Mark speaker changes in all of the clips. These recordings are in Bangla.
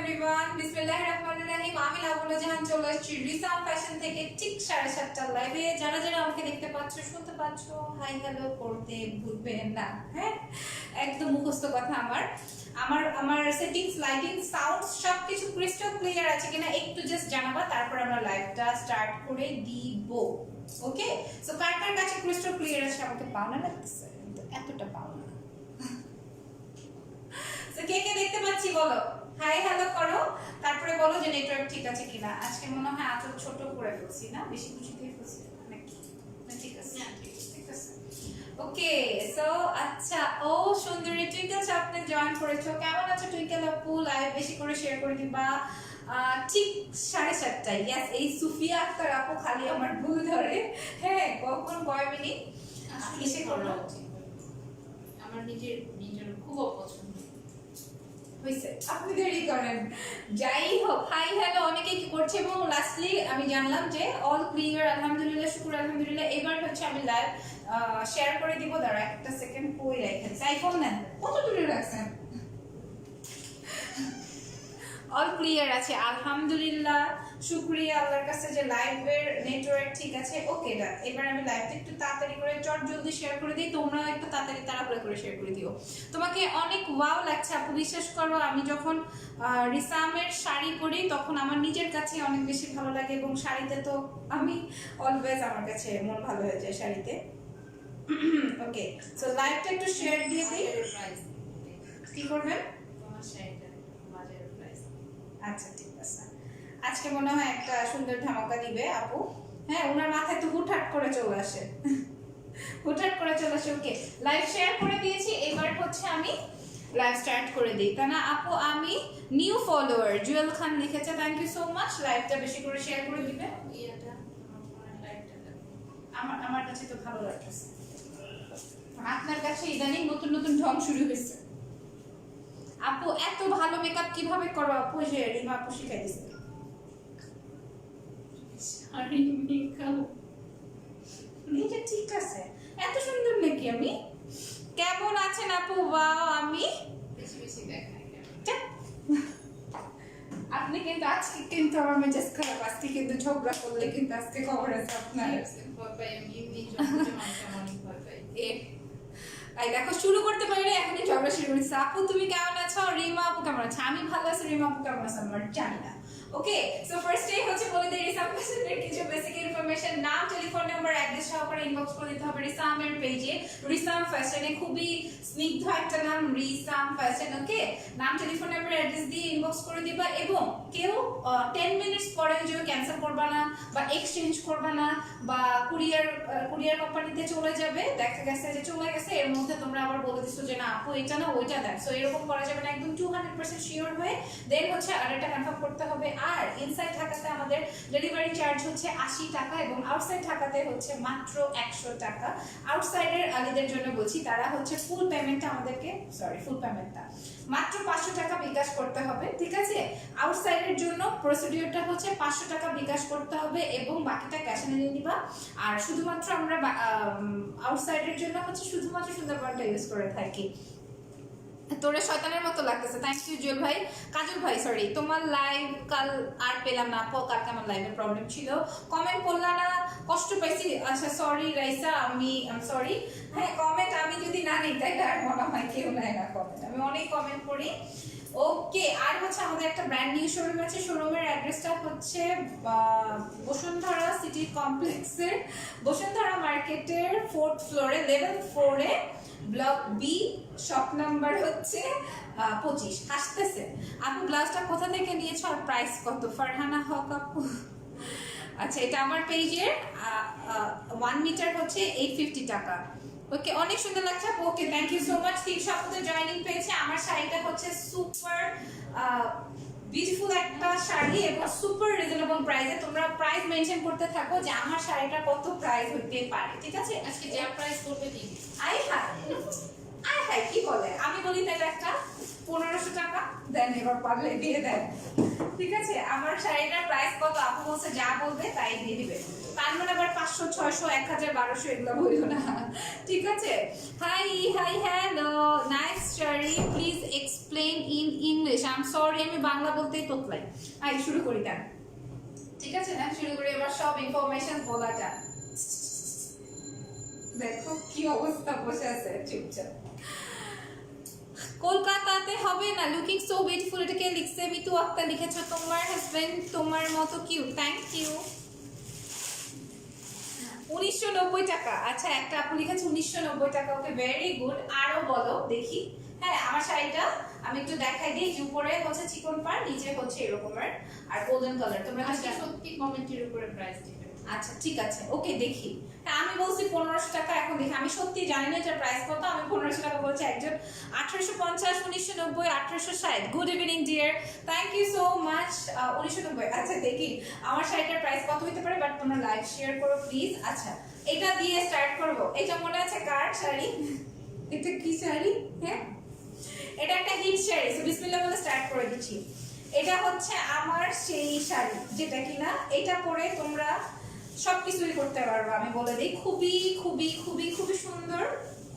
Speaker 1: এভরিওয়ান, বিসমিল্লাহির রাহমানির রাহিম। আমি লাবণ্য জাহান চলে এসেছি রিসাম ফ্যাশন থেকে ঠিক 7:30টার লাইভে। যারা যারা আমাকে দেখতে পাচ্ছ, শুনতে পাচ্ছ, হাই হ্যালো করতে ভুলবেন না। হ্যাঁ, একদম মুখস্থ কথা আমার। আমার সেটিংস, লাইটিং, সাউন্ড সবকিছু ক্রিস্টাল ক্লিয়ার আছে কিনা একটু জাস্ট জানাবা, তারপর আমরা লাইভটা স্টার্ট করে দিব। ওকে, সো কার কার কাছে ক্রিস্টাল ক্লিয়ার আছে আমাকে পাওনা লাগতেছে, এতটা পাওনা। তো কে কে দেখতে পাচ্ছি বলো, হাই হ্যালো করো, তারপরে বলো যে নেটওয়ার্ক ঠিক আছে কিনা। আজকে মনে হয় এত ছোট করে ফেলছি না, বেশি কিছু দিয়ে ফেলছি নাকি? না ঠিক আছে, ঠিক আছে। ওকে, সো আচ্ছা, ও সুন্দরী টুইঙ্কেল আপনি জয়েন করেছো, কেমন আছো টুইঙ্কেল আপু? লাইভ বেশি করে শেয়ার করে দিবা। ঠিক 7:30টায়, ইয়েস, এই সুফিয়া আক্তার আপু খালি আমার ভুল ধরে। হ্যাঁ, কখন কয় মিনিট এসে করলো,
Speaker 2: আমার নিজের খুব অপছন্দ
Speaker 1: হইছে, আপনি দেরি করেন। যাই হোক, হাই হ্যালো অনেকেই কি করছে, এবং লাস্টলি আমি জানলাম যে অল ক্লিয়ার, আলহামদুলিল্লাহ, শুকুর আলহামদুলিল্লাহ। এবার হচ্ছে আমি লাইভ শেয়ার করে দিব, দাঁড়া একটা সেকেন্ড কই রাখেন, আইফোন নেন, কত দূরে রাখছেন? অল ক্লিয়ার আছে আলহামদুলিল্লাহ, শুকরিয়া আল্লাহর কাছে যে লাইভের নেটওয়ার্ক ঠিক আছে। ওকে, ডান। এবার আমি লাইভটা একটু তাড়াতাড়ি করে চট জলদি শেয়ার করে দিই, তোমরাও একটু তাড়াতাড়ি তাড়াহুড়ো করে শেয়ার করে দিও। তোমাকে অনেক ওয়াও লাগছে আপু, বিশ্বাস করো আমি যখন রিসামের শাড়ি পরি তখন আমার নিজের কাছে অনেক বেশি ভালো লাগে, এবং শাড়িতে তো আমি অলওয়েজ, আমার কাছে মন ভালো হয়ে যায় শাড়িতে। ওকে, সো লাইভটা একটু শেয়ার দিয়ে দিই। কি করবেন?
Speaker 2: তোমার শাড়িটার বাজারের প্রাইস।
Speaker 1: আচ্ছা ঠিক আছে, আজকে মনে হয় একটা সুন্দর ধামাকা দিবে আপু। হ্যাঁ, ওনার মাথায় তো হুটহাট করে চলে আসে, হুটহাট করে চলে আসে। ওকে, লাইভ শেয়ার করে দিয়েছি, এবার হচ্ছে আমি লাইভ স্টার্ট করে দিই, তা না আপু? আমি নিউ ফলোয়ার জুয়েল খান লিখেছে, থ্যাংক ইউ সো মাচ। লাইভটা বেশি করে শেয়ার করে দিবে।
Speaker 2: ইয়েটা আমার ফোনের লাইটটা দেখো।
Speaker 1: আমার কাছে তো ভালো লাগতেছে, আপনার কাছে ইদানিং নতুন নতুন ঢং শুরু হয়েছে। আপু এত ভালো মেকআপ কিভাবে করো আপু? যে রিমা আপু শিখাই দিছে।
Speaker 2: শাড়ি মেকআপ
Speaker 1: এইটা ঠিক আছে, এত সুন্দর নাকি আমি? কেমন আছেন আপু? ওয়াও, আমি
Speaker 2: বেশি বেশি দেখাই কেন?
Speaker 1: চাপ। আপনি কিন্তু আজকে কিন্তু আমার মেজাজ খারাপ, আজকে কিন্তু ঝগড়া করলে কিন্তু আজকে খবর আছে আপনার।
Speaker 2: ভয় পাই আমি, এমনি জন্মজন্ম মানুষ অনেক ভয় পাই।
Speaker 1: এই দেখো, শুরু করতে পারি না, এখনই ঝগড়া শুরু করেছে। আপু তুমি কেমন আছো? রিমা আপু কেমন আছে? আমি ভালো আছি, রিমা আপু কেমন আছে আমার জানি না। ওকে, সো ফার্স্টে হচ্ছে বলে দিই রিসাম ফ্যাশনের কিছু বেসিক ইনফরমেশন। নাম, টেলিফোন নাম্বার, অ্যাড্রেস সহকারে ইনবক্স করে দিতে হবে রিসামের পেজে। রিসাম ফ্যাশনে খুবই স্নিগ্ধ একটা নাম, রিসাম ফ্যাশন। ওকে, নাম, টেলিফোন নাম্বার, অ্যাড্রেস দিয়ে ইনবক্স করে দিবা, এবং কেউ 10 মিনিটস পরে যে ক্যান্সেল করবা না বা এক্সচেঞ্জ করবা না বা কুরিয়ার কোম্পানিতে চলে যাবে, দেখা গেছে যে চলে গেছে, এর মধ্যে তোমরা আবার বলে দিছো যে না আপু এটা না ওইটা দেন। সো এরকম করা যাবে না, একদম 200% শিওর হয়ে দেন হচ্ছে অর্ডারটা কনফার্ম করতে হবে। আর ইনসাইড ঢাকাতে আমাদের ডেলিভারি চার্জ হচ্ছে 80 টাকা, এবং আউটসাইড ঢাকাতে হচ্ছে মাত্র 100 টাকা। আউটসাইডের আলীদের জন্য বলছি, তারা হচ্ছে ফুল পেমেন্টটা আমাদেরকে, ফুল পেমেন্টটা মাত্র 500 টাকা বিকাশ করতে হবে, ঠিক আছে? আউটসাইডের জন্য প্রসিডিউরটা হচ্ছে 500 টাকা বিকাশ করতে হবে, এবং বাকিটা ক্যাশ অন ডেলিভারি নিবা। আর শুধুমাত্র আমরা আউটসাইডের জন্য হচ্ছে শুধুমাত্র সুন্দরবনটা ইউজ করে থাকি। তোরে শয়তানের মতো লাগতেছে, থ্যাংক ইউ জুয়েল ভাই, কাজল ভাই। সরি, তোমার লাইভ কাল আর পেলাম না আপু, কালকে আমার লাইভের প্রবলেম ছিল, কমেন্ট করলা না, কষ্ট পাইছি। আচ্ছা সরি রাইসা, আমি সরি। হ্যাঁ, কমেন্ট আমি যদি না নিই তাই আর মনে হয় কেউ নেয় না কমেন্ট, আমি অনেক কমেন্ট করি। ওকে, আর হচ্ছে আমাদের একটা ব্র্যান্ড নিউ শোরুম আছে। শোরুমের অ্যাড্রেসটা হচ্ছে বসুন্ধরা সিটি কমপ্লেক্সের বসুন্ধরা মার্কেটের 4th ফ্লোরে, লেভেল 4-এ, ব্লক বি, শপ নাম্বার হচ্ছে 25। হাসতেছে আপু, ব্লাউজটা কোথা থেকে নিয়েছো আর প্রাইস কত? ফারহানা হক আপু। আচ্ছা, এটা আমার পেজের 1 মিটার হচ্ছে 850 টাকা। ওকে, অনেক সুন্দর লাগছে আপু। ওকে, থ্যাংক ইউ সো মাচ। 3 সপ্তাহে জয়েনিং পেয়েছে। আমার শাড়িটা হচ্ছে সুপার বিউটিফুল একটা শাড়ি, এবং সুপার রিজনেবল প্রাইসে। তোমরা প্রাইস মেনশন করতে থাকো যে আমার শাড়িটা কত প্রাইস হতে পারে, ঠিক আছে?
Speaker 2: আজকে যা প্রাইস করবে দিন।
Speaker 1: আই হাই, আই হাই, কি বলে? আমি বলি তাহলে একটা, 1500 টাকা দেন, এবার পারলে দিয়ে দেন। ঠিক আছে, আমার শাড়িটার প্রাইস কত আপু বলছে যা বলবে তাই দিয়ে দিবে, তার মানে আবার 500 600 1000 1200 এগুলো বলিও না। ঠিক আছে, high hi hello, nice sari, please explain in English. I am sorry, আমি বাংলা বলতেই তোতলাই। আই শুরু করি দেন। ঠিক আছে না, শুরু করি, এবার সব ইনফরমেশন বলা যাক। দেখো কি অবস্থা, বসে আছে চুপচাপ। কলকাতাতে হবে না, লুকিং সো বিউটিফুল, এটাকে লিখছে মিতু আক্তার, লিখেছো তোমার হাজবেন্ড তোমার মতো কিউট, থ্যাংক ইউ। 1990 টাকা, আচ্ছা একটা আপু লিখেছে 1990 টাকা, ওকে ভেরি গুড। আরো বলো দেখি। হ্যাঁ, আমার শাড়িটা আমি একটু দেখাই দিই, যে উপরে হচ্ছে চিকন পাড়, নিচে হচ্ছে এরকমের আর গোল্ডেন কালার। তোমরা
Speaker 2: আজকে
Speaker 1: কাছে
Speaker 2: সত্যি কমেন্টের উপরে প্রাইস দিবে।
Speaker 1: আচ্ছা ঠিক আছে, ওকে দেখি। হ্যাঁ, আমি বলছি 1500 টাকা, এখন দেখি, আমি সত্যি জানি না এটার প্রাইস কত, আমি 1500 টাকা বলছি। একজন 1850, 1990, 1860। Good evening dear, thank you so much. 1990, আচ্ছা দেখি আমার শাড়িটার প্রাইস কত হতে পারে, বাট তোমরা লাইক শেয়ার করো প্লিজ। আচ্ছা, এটা দিয়ে স্টার্ট করব। এটা মনে আছে কার শাড়ি? এটা কি শাড়ি? হ্যাঁ, এটা একটা হিট শাড়ি, সো বিসমিল্লাহ বলে স্টার্ট করে দিচ্ছি। এটা হচ্ছে আমার সেই শাড়ি যেটা কিনা এটা পরে তোমরা সবকিছুই করতে পারবো, আমি বলে দিই। খুবই খুবই খুবই খুবই সুন্দর,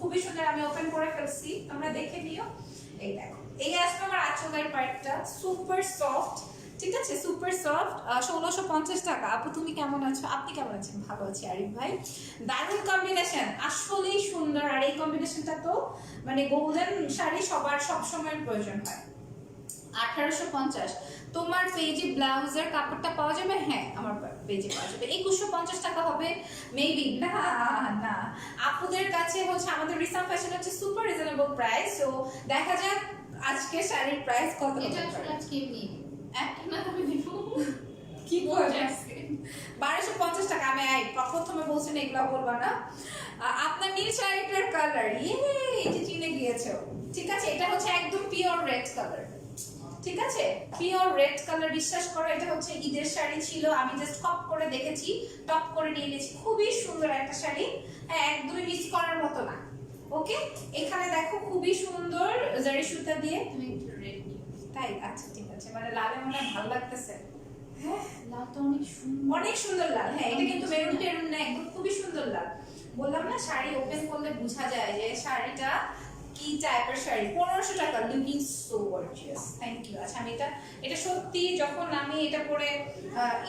Speaker 1: খুবই সুন্দর। আমি ওপেন করে ফেলছি, তোমরা দেখে নিও। এই দেখো, এই আসবে আমার আঁচলের পার্টটা, সুপার সফট। ঠিক আছে, সুপার সফট। 1650 টাকা। আপু তুমি কেমন আছো? আপনি কেমন আছেন? ভালো আছি আরিফ ভাই। দারুণ কম্বিনেশন, আসলেই সুন্দর। আর এই কম্বিনেশনটা তো মানে গোল্ডেন শাড়ি সবার সব সময়ের প্রয়োজন হয়। 1850। তোমার পেজে ব্লাউজের কাপড়টা পাওয়া যাবে? হ্যাঁ, আমার পেজে পাওয়া যাবে। 2150 টাকা হবে মেবি। না না, আপুদের কাছে হচ্ছে আমাদের রিসাম ফ্যাশন হচ্ছে সুপার রিজনেবল প্রাইস। সো দেখা যাক আজকে শাড়ির প্রাইস কত
Speaker 2: এটা
Speaker 1: হতে
Speaker 2: আসলে
Speaker 1: পারে।
Speaker 2: আজকে এমনি একটা না আমি দিব
Speaker 1: কি বলবো, 1250 টাকা। আমি প্রথমে বলছেন এগুলো বলবা না। আপনার নীল শাড়িটার কালার, এই যে চিনে গিয়েছো। ঠিক আছে, এটা হচ্ছে একদম পিওর রেড কালার। ঠিক আছে, পিওর রেড কালার, বিশ্বাস করো এটা হচ্ছে ঈদের শাড়ি ছিল, আমি জাস্ট টপ করে দেখেছি, টপ করে নিয়ে নিয়েছি। খুবই সুন্দর একটা শাড়ি, হ্যাঁ একদমই মিস করার মতো না। ওকে, এখানে দেখো খুবই সুন্দর জারি সুতা দিয়ে।
Speaker 2: তুমি একটু রেড নিও।
Speaker 1: তাই, আচ্ছা ঠিক আছে, মানে লালে মনে হয় ভালো লাগতেছে। হ্যাঁ,
Speaker 2: লালটা অনেক সুন্দর।
Speaker 1: অনেক সুন্দর লাল। হ্যাঁ, এটা কিন্তু মেরুন টেরুন না, একদম খুবই সুন্দর লাল। বললাম না, শাড়ি ওপেন করলে বোঝা যায় যে শাড়িটা কি টাইপের শাড়ি। 1500 টাকা, looking so gorgeous, thank you. আচ্ছা, আমি এটা সত্যি যখন আমি এটা পরে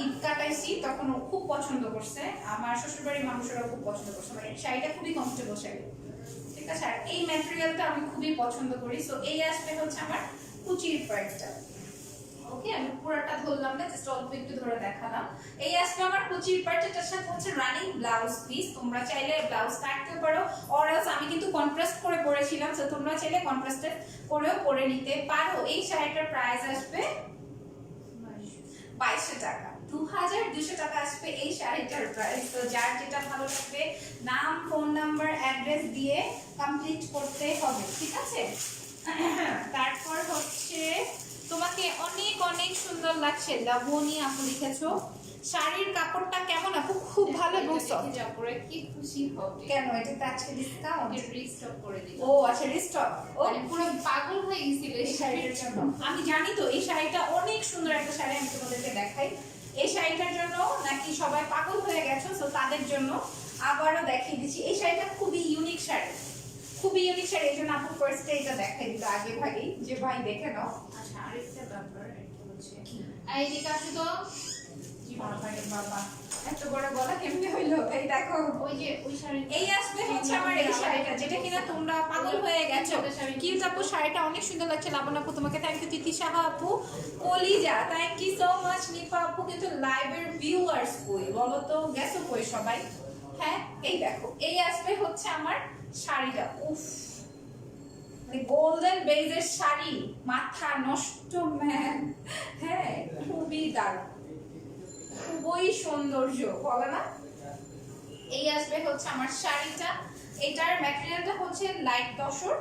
Speaker 1: ঈদ কাটাইছি তখন ও খুব পছন্দ করছে, আমার শ্বশুরবাড়ির মানুষেরাও খুব পছন্দ করছে। মানে শাড়িটা খুবই কমফোর্টেবল শাড়ি। ঠিক আছে, আর এই ম্যাটেরিয়ালটা আমি খুবই পছন্দ করি। সো এই আসবে হচ্ছে আমার কুচির পার্টটা। ওকে, আমি পুরোটা ধরলাম না, জাস্ট অল্প একটু ধরে দেখালাম। এই আসবে আমার কুচির পার্ট, এটার সাথে হচ্ছে রানিং ব্লাউজ পিস। তোমরা চাইলে ব্লাউজ কাটতে পারো, অর এলস আমি কিন্তু কন্ট্রাস্ট করে পরেছিলাম, সো তোমরা চাইলে কন্ট্রাস্টেড করেও পরে নিতে পারো। এই শাড়িটার প্রাইস আসবে 2200 টাকা। 2200 টাকা আসবে এই শাড়িটার প্রাইস। তো যার যেটা ভালো লাগবে নাম, ফোন নাম্বার, অ্যাড্রেস দিয়ে কমপ্লিট করতে হবে। ঠিক আছে, তারপর হচ্ছে তোমাকে অনেক অনেক সুন্দর লাগছে, লাবণী আপু লিখেছো। শাড়ির কাপড়টা কেমন আপু? খুব ভালো এবং সফট।
Speaker 2: যা পরে কি খুশি হবে।
Speaker 1: কেন, এটা তো আজকে ডিসকাউন্ট?
Speaker 2: এটা রিস্টক করে দিই।
Speaker 1: ও আচ্ছা, রিস্টক। ও
Speaker 2: মানে পুরো পাগল হয়ে গেছিল
Speaker 1: এই শাড়িটার জন্য। আমি জানি তো এই শাড়িটা অনেক সুন্দর একটা শাড়ি, আমি তোমাদেরকে দেখাই। এই শাড়িটার জন্য নাকি সবাই পাগল হয়ে গেছো, তো তাদের জন্য আবারও দেখিয়ে দিচ্ছি। এই শাড়িটা খুবই ইউনিক শাড়ি, খুবই ইউনিক শাড়ি। এই জন্য আপু ফার্স্টে এটা দেখাই দিল আগে ভাগেই, যে ভাই দেখে নাও।
Speaker 2: আচ্ছা, আরেকটা ব্যাপার এটা হচ্ছে এই দিকে আসো তো।
Speaker 1: বাবা, এত বড় গলা কেমনে হইলো? এই দেখো,
Speaker 2: ওই যে ওই শাড়ি
Speaker 1: এই আসবে হচ্ছে আমার এই শাড়িটা, যেটা কিনা তোমরা পাগল হয়ে গেছো। কিউট আপু, শাড়িটা অনেক সুন্দর লাগছে। লাবণ আপু তোমাকে থ্যাংক ইউ। তিথি সাহা আপু, কলিজা thank you so much. Nipa আপু, কিন্তু লাইভের ভিউয়ার্স কই বলো তো? গেছো কই সবাই? হ্যাঁ, এই দেখো, এই আসবে হচ্ছে আমার শাড়িটা। উফ, মানে গোল্ডেন বেজের শাড়ি, মাথা নষ্ট ম্যান। হ্যাঁ, খুবই দারুণ, খুবই সৌন্দর্য, বলে না? এই আসবে হচ্ছে আমার শাড়িটা। এটার ম্যাটেরিয়ালটা হচ্ছে লাইট তসর।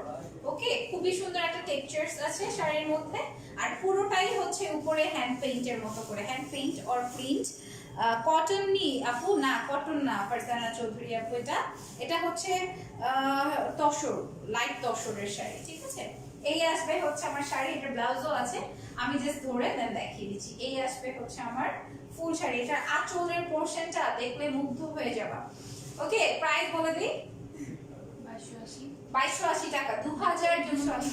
Speaker 1: ওকে, খুবই সুন্দর একটা টেক্সচারস আছে শাড়ির মধ্যে। আর পুরোটাই হচ্ছে উপরে হ্যান্ড পেইন্টের মতো করে, hand paint or print. Cotton নি আপু, না কটন না, ফারজানা চৌধুরী আপু, এটা হচ্ছে তসর, লাইট তসরের শাড়ি। ঠিক আছে, এই আসবে হচ্ছে আমার শাড়ি, এটা ব্লাউজও আছে, আমি জাস্ট ধরে দেন দেখিয়ে দিচ্ছি। এই আসবে হচ্ছে আমার ফুল শাড়ি, এটা আঁচলের পোরশনটা দেখলে মুগ্ধ হয়ে যাবা। ওকে, প্রাইস বলে দিই 2280 টাকা, 2280।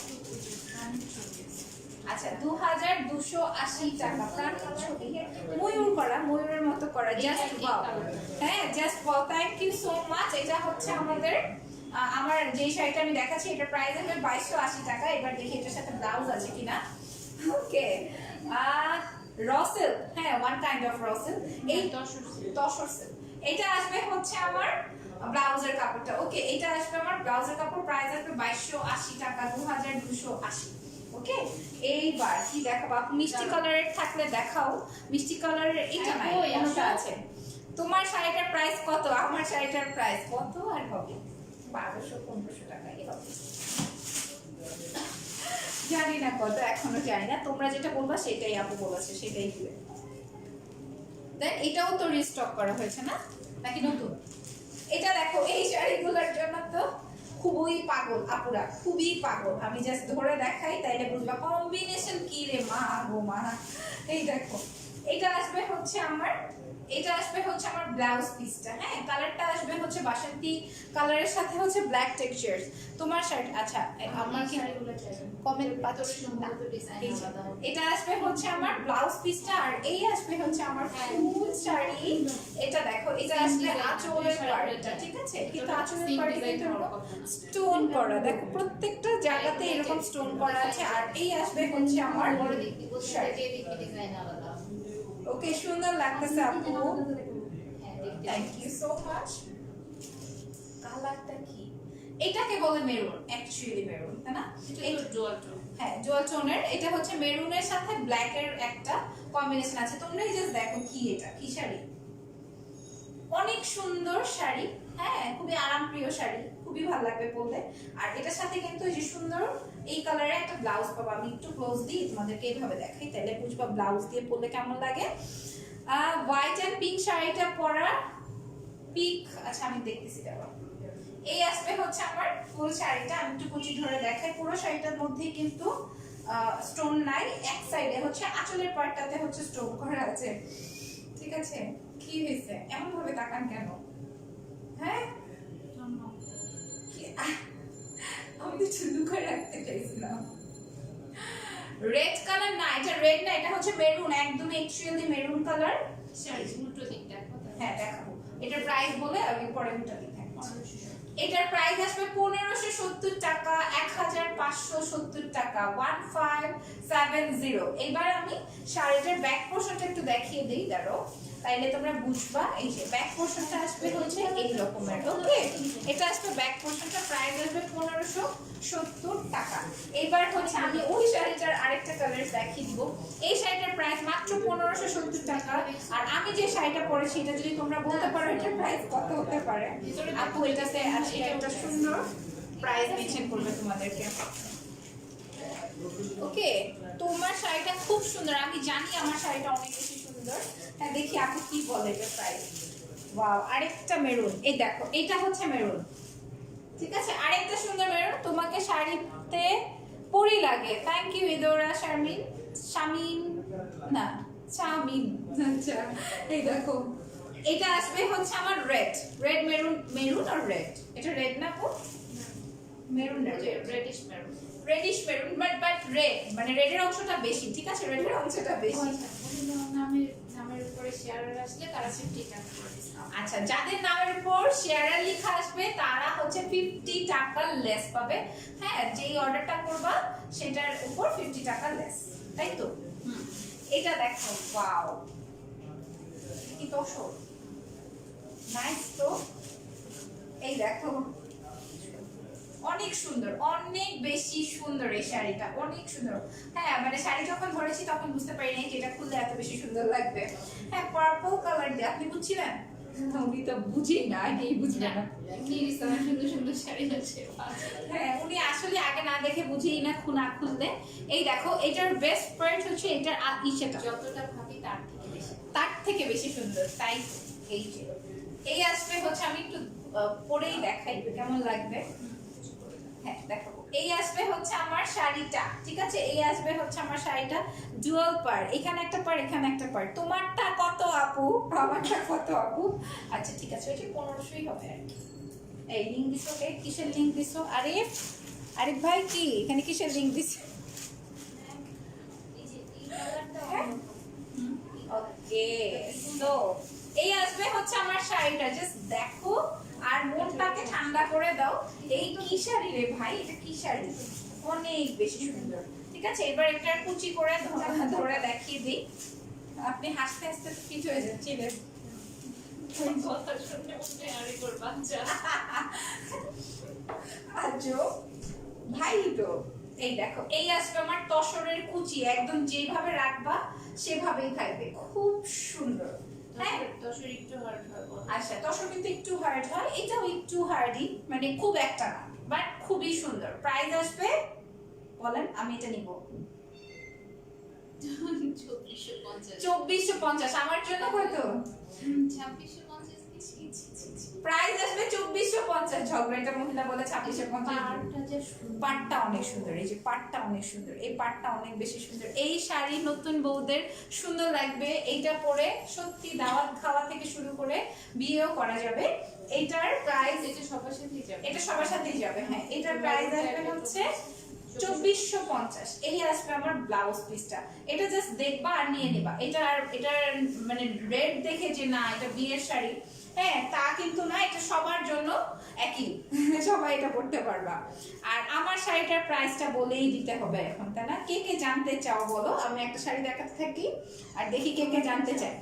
Speaker 1: আচ্ছা 2280 টাকা। প্রান্তিক ছবি, ময়ূর করা, ময়ূরের মতো করা, জাস্ট ওয়াও। হ্যাঁ just wow, thank you so much. এটা হচ্ছে আমাদের আমার যে শাড়িটা আমি দেখাচ্ছি, এটা প্রাইস হবে 2280 টাকা। এবার দেখি এটার সাথে ব্লাউজ আছে কিনা। ওকে, রসেল, হ্যাঁ ওয়ান কাইন্ড অফ রসেল, এই তসর সিল্ক। এটা আসবে হচ্ছে আমার ব্লাউজের কাপড়টা। ওকে, এটা আসবে আমার ব্লাউজের কাপড়, প্রাইস আসবে 2280 টাকা, 2280। ওকে, এইবার কি দেখাবো আপু? মিষ্টি কালারের থাকলে দেখাও। মিষ্টি কালারের এটা নাই, অন্যটা আছে। তোমার শাড়িটার প্রাইস কত? আমার শাড়িটার প্রাইস কত আর হবে 1200-1500 টাকা হবে, জানি না কত, এখনো জানি না। তোমরা যেটা বলবা সেটাই আপু বলেছে, সেটাই দিবে। দেন এটাও তো রিস্টক করা হয়েছে না, নাকি নতুন? এটা দেখো, এই শাড়িগুলোর জন্য তো খুবই পাগল আপুরা, খুবই পাগল। আমি জাস্ট ধরে দেখাই তাইলে বুঝবা কম্বিনেশন কি রে মা গো মা। এই দেখো, এটা আসবে হচ্ছে আমার, এটা আসবে হচ্ছে আমার ব্লাউজ পিসটা। হ্যাঁ, কালারটা আসবে হচ্ছে বাসন্তী কালারের সাথে হচ্ছে ব্ল্যাক টেক্সচার। তোমার শার্ট, আচ্ছা আমার কি কমেন্ট পাচ্ছি না। এটা আসবে হচ্ছে আমার ব্লাউজ পিসটা, আর এই আসবে হচ্ছে আমার ফুল শাড়ি। এটা দেখো, এটা আসবে আঁচলের পার্টটা, ঠিক আছে? কিন্তু আঁচলের পার্টে কিন্তু স্টোন করা, দেখো প্রত্যেকটা জায়গাতে এরকম স্টোন করা আছে। আর এই আসবে হচ্ছে আমার শাড়ি। ওকে, সুন্দর লাগতেছে আপু, থ্যাংক ইউ সো মাচ। কালারটা কি? এটাকে বলে মেরুন, অ্যাকচুয়ালি মেরুন, তাই না? হ্যাঁ জুয়াল টোনের। এটা হচ্ছে মেরুনের সাথে ব্ল্যাক এর একটা কম্বিনেশন আছে। তোমরাই জাস্ট দেখো কি এটা, কি শাড়ি, অনেক সুন্দর শাড়ি। হ্যাঁ, খুবই আরামপ্রিয় শাড়ি, খুবই ভালো লাগবে পরলে। আর এটার সাথে কিন্তু এই যে সুন্দর এই কালারে একটা ব্লাউজ পাবো। আমি একটু ক্লোজ দিই তোমাদেরকে, এইভাবে দেখাই তাহলে বুঝবা ব্লাউজ দিয়ে পরলে কেমন লাগে। হোয়াইট এন্ড পিঙ্ক শাড়িটা পরা, পিঙ্ক, আচ্ছা আমি দেখতেছি দেখো। এই আসবে হচ্ছে আমার ফুল শাড়িটা, আমি একটু কুচি ধরে দেখাই। পুরো শাড়িটার মধ্যেই কিন্তু স্টোন নাই, এক সাইডে হচ্ছে আঁচলের পার্টটাতে হচ্ছে স্টোন করা আছে, ঠিক আছে? কি হয়েছে, এমন ভাবে তাকান কেন? হ্যাঁ, আমি তো চুলু করে রাখতে চাইছিলাম। রেড কালার না, এটা রেড না, এটা হচ্ছে মেরুন, একদম অ্যাকচুয়ালি মেরুন কালার শাড়ি। উল্টো দিক দেখো, হ্যাঁ দেখাবো। এটার প্রাইস বলে আমি পরে উল্টো দিক দেখাবো। এটার প্রাইস আসবে 1570 টাকা, 1570 টাকা, 1570। এবার আমি শাড়িটার ব্যাক পোরশনটা একটু দেখিয়ে দিই, দাঁড়াও, তাইলে তোমরা বুঝবা। এই যে ব্যাক পোরশনটা আসবে হচ্ছে এই রকমের। ওকে, এটা আসবে ব্যাক পোরশনটা, প্রাইস আসবে 1570 টাকা। এবার হচ্ছে আমি ওই শাড়িটার আরেকটা কালার দেখিয়ে দিব। এই শাড়িটার প্রাইস মাত্র 1570 টাকা। আর আমি যে শাড়িটা পরেছি, এটা যদি তোমরা বলতে পারো এটার প্রাইস কত হতে পারে, আপু এটাতে আজকে একটা সুন্দর প্রাইস মেনশন করবে তোমাদেরকে। ওকে, তোমার শাড়িটা খুব সুন্দর, আমি জানি আমার শাড়িটা অনেক বেশি সুন্দর। হ্যাঁ, দেখি আপু কি বলে এটা প্রাইস। ওয়াও, আরেকটা মেরুন, এই দেখো, এটা হচ্ছে মেরুন, ঠিক আছে? আরেকটা সুন্দর মেরুন, তোমাকে শাড়িতে পরি লাগে। থ্যাংক ইউ ইদোরা শারমিন, শামিন না শামিন, আচ্ছা এই দেখো, এটা আসবে হচ্ছে আমার রেড, রেড মেরুন, মেরুন আর রেড। এটা রেড না আপু? মেরুন না, radish maroon, radish maroon, but red, মানে রেডের অংশটা বেশি, ঠিক আছে? রেডের অংশটা বেশি।
Speaker 2: নামের উপরে শেয়ারার আসলে তারা 50 টাকা করে ডিসকাউন্ট।
Speaker 1: আচ্ছা, যাদের নামের উপর শেয়ারার লেখা আসবে তারা হচ্ছে 50 টাকা লেস পাবে। হ্যাঁ, যেই অর্ডারটা করবা সেটার উপর 50 টাকা লেস, তাই তো? এটা দেখো, ওয়াও, কি তোষক, নাইস তো। এই দেখো, অনেক সুন্দর, অনেক বেশি সুন্দর এই শাড়িটা, অনেক সুন্দর। হ্যাঁ, মানে শাড়ি যখন ধরেছি তখন বুঝতে পারি নাই যে এটা খুললে এত বেশি সুন্দর লাগবে। হ্যাঁ, পার্পল কালার দিয়ে, আপনি বুঝছিলেন? উনি তো বুঝেই না, আগেই বুঝবে না।
Speaker 2: সুন্দর সুন্দর শাড়ি আছে।
Speaker 1: হ্যাঁ, উনি আসলে আগে না দেখে বুঝেই না খুনা খুলতে। এই দেখো, এটার বেস্ট পার্ট হচ্ছে এটার ইসেটা,
Speaker 2: যতটা ভাবি
Speaker 1: তার থেকে বেশি সুন্দর, তাই এই যে এই আসবে হচ্ছে, আমি একটু পরেই দেখাই কেমন লাগবে। হ্যাঁ দেখাবো। এই আসবে হচ্ছে আমার শাড়িটা, ঠিক আছে? এই আসবে হচ্ছে আমার শাড়িটা ডুয়াল পার, এখানে একটা পার এখানে একটা পার। তোমারটা কত আপু? আমারটা কত আপু? আচ্ছা ঠিক আছে, ওইটা 1500ই হবে আর কি। এই লিঙ্ক দিছো কে? কিসের লিঙ্ক দিছো? আরিফ, আরিফ ভাই কি এখানে কিসের লিঙ্ক দিছো?
Speaker 2: এই যে এই কালারটা
Speaker 1: হ্যাঁ। ওকে, সো এই আসবে হচ্ছে আমার শাড়িটা, জাস্ট দেখো আর মনটাকে ঠান্ডা করে দাও। এই কি শাড়ি রে ভাই, এটা কি শাড়ি? অনেক বেশি সুন্দর। ঠিক আছে, এবার একটা কুচি করে ধরে দেখিয়ে দিই। আপনি হাসতে হাসতে তো ফিট হয়ে যাচ্ছিলেন।
Speaker 2: কথা শুনে মনে আরে করবা যা।
Speaker 1: আজো ভাই তো এই দেখো, এই আসবে আমার তসরের কুচি, একদম যেভাবে রাখবা সেভাবেই থাকবে, খুব সুন্দর। হ্যাঁ,
Speaker 2: দশের একটু হার্ড হয় বল।
Speaker 1: আচ্ছা তসর কিন্তু একটু হার্ড হয়, এটাও একটু হার্ডই, মানে খুব একটা না, বাট খুবই সুন্দর। প্রাইস আসবে বলেন, আমি এটা নিব
Speaker 2: 2450
Speaker 1: 2450। আমার জন্য কত?
Speaker 2: 2650
Speaker 1: প্রাইস আসবে 2450। ঝগড়াটা মহিলা বলে 2650।
Speaker 2: পাড়টা যে সুন্দর।
Speaker 1: পাটটা অনেক সুন্দর, এই যে পাটটা অনেক সুন্দর, এই পাটটা অনেক বেশি সুন্দর। এই শাড়ি নতুন বউদের সুন্দর লাগবে, এইটা পরে সত্যি দাওয়াত খাওয়া থেকে শুরু করে বিয়েও করা যাবে। এইটার প্রাইস,
Speaker 2: এটা সবার সাথেই যাবে।
Speaker 1: এটা সবার সাথেই যাবে। হ্যাঁ, এটার প্রাইস আসবে হচ্ছে 2450। এই আসবে আমার ব্লাউজ পিসটা, এটা জাস্ট দেখবা আর নিয়ে নিবা। এটার মানে রেড দেখে যে না এটা বিয়ের শাড়ি, হ্যাঁ তা কিন্তু না, এটা সবার জন্য একই, সবাই এটা পড়তে পারবা। আর আমার শাড়িটার প্রাইসটা বলেই দিতে হবে এখন, তাই না? কে কে জানতে চাও বলো, আমি একটা শাড়ি দেখাতে থাকি আর দেখি কে কে জানতে চায়।